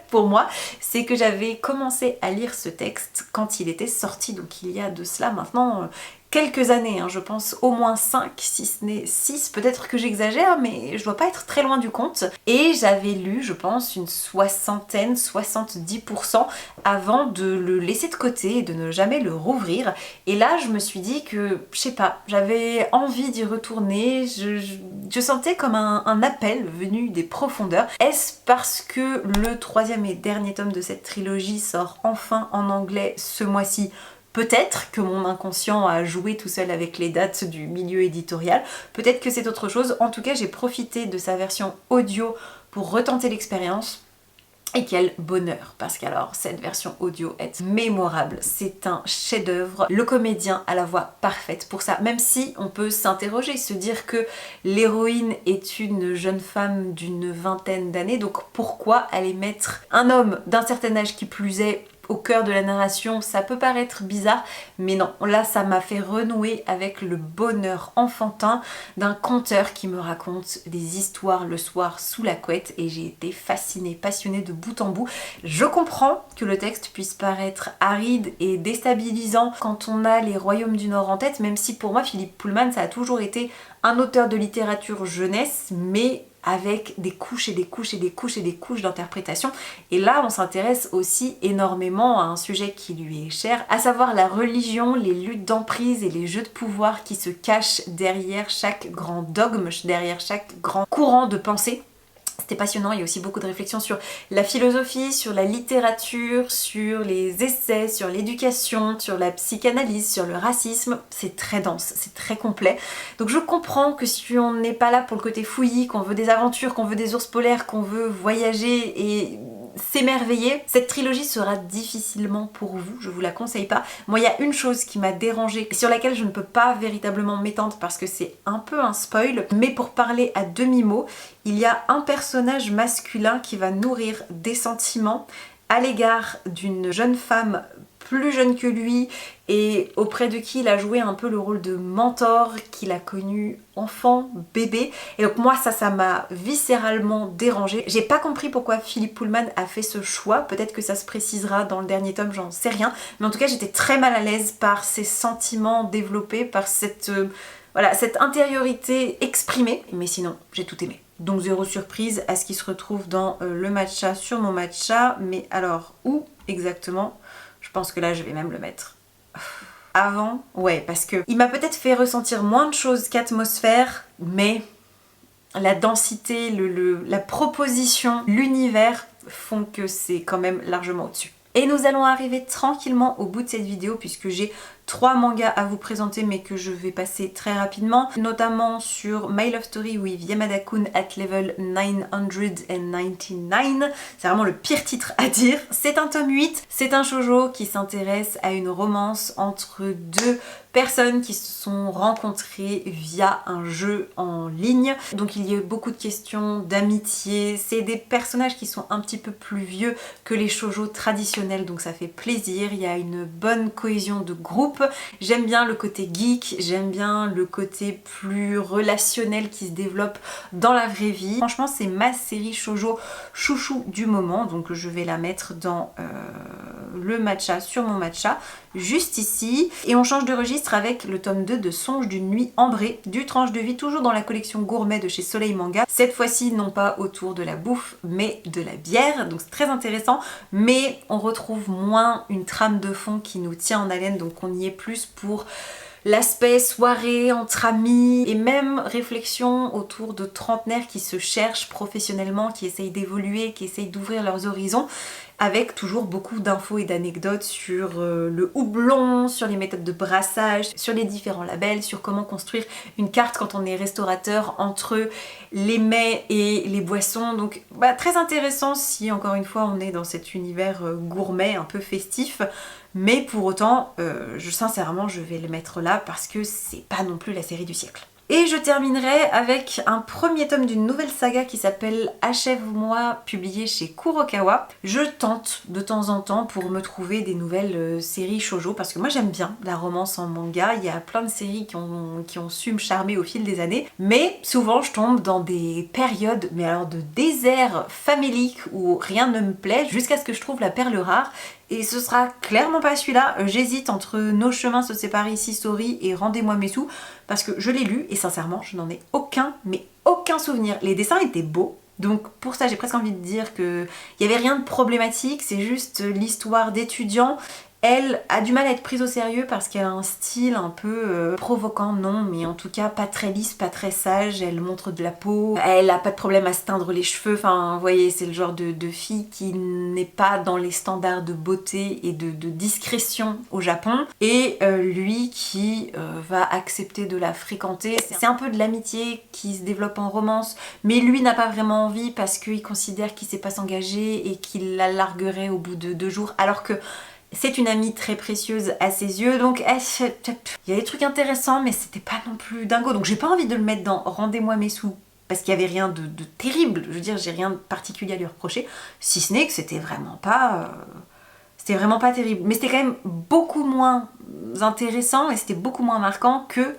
pour moi, c'est que j'avais commencé à lire ce texte quand il était sorti, donc il y a de cela maintenant quelques années, hein, je pense au moins 5, si ce n'est 6, peut-être que j'exagère, mais je dois pas être très loin du compte. Et j'avais lu, je pense, une soixantaine, 70% avant de le laisser de côté et de ne jamais le rouvrir. Et là, je me suis dit que, je sais pas, j'avais envie d'y retourner, je sentais comme un appel venu des profondeurs. Est-ce parce que le troisième et dernier tome de cette trilogie sort enfin en anglais ce mois-ci ? Peut-être que mon inconscient a joué tout seul avec les dates du milieu éditorial, peut-être que c'est autre chose. En tout cas, j'ai profité de sa version audio pour retenter l'expérience. Et quel bonheur, parce qu'alors cette version audio est mémorable, c'est un chef-d'œuvre. Le comédien a la voix parfaite pour ça, même si on peut s'interroger, se dire que l'héroïne est une jeune femme d'une vingtaine d'années, donc pourquoi aller mettre un homme d'un certain âge qui plus est au cœur de la narration? Ça peut paraître bizarre, mais non, là ça m'a fait renouer avec le bonheur enfantin d'un conteur qui me raconte des histoires le soir sous la couette, et j'ai été fascinée, passionnée de bout en bout. Je comprends que le texte puisse paraître aride et déstabilisant quand on a les Royaumes du Nord en tête, même si pour moi Philippe Pullman ça a toujours été un auteur de littérature jeunesse, mais avec des couches et des couches et des couches et des couches d'interprétation. Et là, on s'intéresse aussi énormément à un sujet qui lui est cher, à savoir la religion, les luttes d'emprise et les jeux de pouvoir qui se cachent derrière chaque grand dogme, derrière chaque grand courant de pensée. C'était passionnant, il y a aussi beaucoup de réflexions sur la philosophie, sur la littérature, sur les essais, sur l'éducation, sur la psychanalyse, sur le racisme. C'est très dense, c'est très complet. Donc je comprends que si on n'est pas là pour le côté fouillis, qu'on veut des aventures, qu'on veut des ours polaires, qu'on veut voyager et s'émerveiller, cette trilogie sera difficilement pour vous, je vous la conseille pas. Moi, il y a une chose qui m'a dérangée, sur laquelle je ne peux pas véritablement m'étendre parce que c'est un peu un spoil, mais pour parler à demi-mot, il y a un personnage masculin qui va nourrir des sentiments à l'égard d'une jeune femme plus jeune que lui et auprès de qui il a joué un peu le rôle de mentor, qu'il a connu enfant, bébé. Et donc moi ça m'a viscéralement dérangée. J'ai pas compris pourquoi Philippe Pullman a fait ce choix, peut-être que ça se précisera dans le dernier tome, j'en sais rien. Mais en tout cas j'étais très mal à l'aise par ces sentiments développés, par cette intériorité exprimée. Mais sinon j'ai tout aimé. Donc zéro surprise à ce qui se retrouve dans le matcha sur mon matcha. Mais alors où exactement ? Je pense que là je vais même le mettre avant, ouais, parce que il m'a peut-être fait ressentir moins de choses qu'Atmosphère, mais la densité, la proposition, l'univers font que c'est quand même largement au-dessus. Et nous allons arriver tranquillement au bout de cette vidéo puisque j'ai 3 mangas à vous présenter mais que je vais passer très rapidement, notamment sur My Love Story with Yamada-kun at level 999. C'est vraiment le pire titre à dire. C'est un tome 8, c'est un shoujo qui s'intéresse à une romance entre deux personnes qui se sont rencontrées via un jeu en ligne. Donc il y a beaucoup de questions d'amitié. C'est des personnages qui sont un petit peu plus vieux que les shoujo traditionnels, donc ça fait plaisir. Il y a une bonne cohésion de groupe. J'aime bien le côté geek, j'aime bien le côté plus relationnel qui se développe dans la vraie vie. Franchement c'est ma série shoujo chouchou du moment, donc je vais la mettre dans le matcha sur mon matcha, juste ici. Et on change de registre avec le tome 2 de Songe d'une nuit ambrée, du tranche de vie, toujours dans la collection gourmet de chez Soleil Manga. Cette fois-ci non pas autour de la bouffe mais de la bière, donc c'est très intéressant, mais on retrouve moins une trame de fond qui nous tient en haleine, donc on y est plus pour l'aspect soirée entre amis et même réflexion autour de trentenaires qui se cherchent professionnellement, qui essayent d'évoluer, qui essayent d'ouvrir leurs horizons. avec toujours beaucoup d'infos et d'anecdotes sur le houblon, sur les méthodes de brassage, sur les différents labels, sur comment construire une carte quand on est restaurateur entre les mets et les boissons. Donc très intéressant si encore une fois on est dans cet univers gourmet, un peu festif. Mais pour autant, sincèrement, je vais le mettre là parce que c'est pas non plus la série du siècle. Et je terminerai avec un premier tome d'une nouvelle saga qui s'appelle Achève-moi, publié chez Kurokawa. Je tente de temps en temps pour me trouver des nouvelles séries shoujo parce que moi j'aime bien la romance en manga. Il y a plein de séries qui ont su me charmer au fil des années. Mais souvent je tombe dans des périodes, mais alors de désert famélique où rien ne me plaît jusqu'à ce que je trouve la perle rare. Et ce sera clairement pas celui-là. J'hésite entre Nos chemins se séparent ici, Sorry et Rendez-moi mes sous parce que je l'ai lu et sincèrement je n'en ai aucun souvenir. Les dessins étaient beaux. Donc pour ça j'ai presque envie de dire qu'il n'y avait rien de problématique, c'est juste l'histoire d'étudiants. Elle a du mal à être prise au sérieux parce qu'elle a un style un peu provoquant, non, mais en tout cas pas très lisse, pas très sage. Elle montre de la peau, elle a pas de problème à se teindre les cheveux. Enfin, vous voyez, c'est le genre de fille qui n'est pas dans les standards de beauté et de discrétion au Japon. Et lui qui va accepter de la fréquenter. C'est un peu de l'amitié qui se développe en romance, mais lui n'a pas vraiment envie parce qu'il considère qu'il sait pas s'engager et qu'il la larguerait au bout de 2 jours, alors que c'est une amie très précieuse à ses yeux, donc il y a des trucs intéressants, mais c'était pas non plus dingo. Donc j'ai pas envie de le mettre dans Rendez-moi mes sous, parce qu'il y avait rien de terrible. Je veux dire, j'ai rien de particulier à lui reprocher, si ce n'est que c'était vraiment pas terrible. Mais c'était quand même beaucoup moins intéressant et c'était beaucoup moins marquant que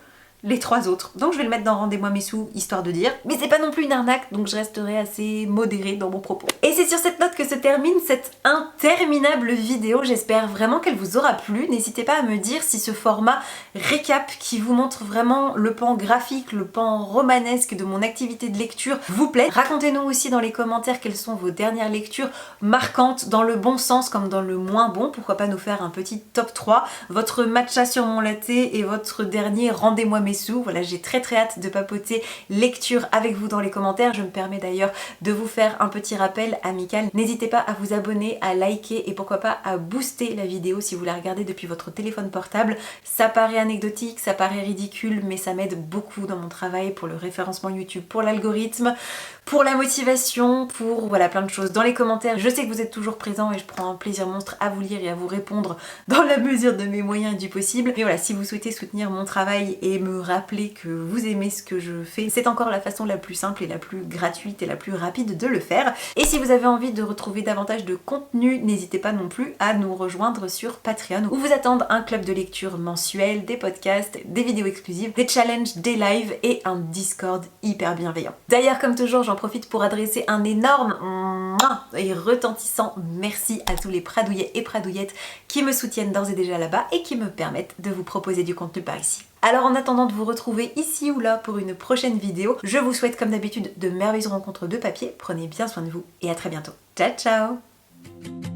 les 3 autres. Donc je vais le mettre dans Rendez-moi mes sous, histoire de dire. Mais c'est pas non plus une arnaque, donc je resterai assez modérée dans mon propos. Et c'est sur cette note que se termine cette interminable vidéo. J'espère vraiment qu'elle vous aura plu. N'hésitez pas à me dire si ce format récap qui vous montre vraiment le pan graphique, le pan romanesque de mon activité de lecture vous plaît. Racontez-nous aussi dans les commentaires quelles sont vos dernières lectures marquantes dans le bon sens comme dans le moins bon. Pourquoi pas nous faire un petit top 3. Votre matcha sur mon latte et votre dernier Rendez-moi mes sous. Voilà, j'ai très hâte de papoter lecture avec vous dans les commentaires. Je me permets d'ailleurs de vous faire un petit rappel amical. N'hésitez pas à vous abonner, à liker et pourquoi pas à booster la vidéo si vous la regardez depuis votre téléphone portable. Ça paraît anecdotique, ça paraît ridicule, mais ça m'aide beaucoup dans mon travail pour le référencement YouTube, pour l'algorithme, pour la motivation, pour voilà plein de choses. Dans les commentaires, je sais que vous êtes toujours présents et je prends un plaisir monstre à vous lire et à vous répondre dans la mesure de mes moyens et du possible. Mais voilà, si vous souhaitez soutenir mon travail et me rappeler que vous aimez ce que je fais, c'est encore la façon la plus simple et la plus gratuite et la plus rapide de le faire. Et si vous avez envie de retrouver davantage de contenu, n'hésitez pas non plus à nous rejoindre sur Patreon où vous attendent un club de lecture mensuel, des podcasts, des vidéos exclusives, des challenges, des lives et un Discord hyper bienveillant. D'ailleurs, comme toujours, j'en profite pour adresser un énorme et retentissant merci à tous les pradouillets et pradouillettes qui me soutiennent d'ores et déjà là-bas et qui me permettent de vous proposer du contenu par ici. Alors en attendant de vous retrouver ici ou là pour une prochaine vidéo, je vous souhaite comme d'habitude de merveilleuses rencontres de papier, prenez bien soin de vous et à très bientôt. Ciao ciao!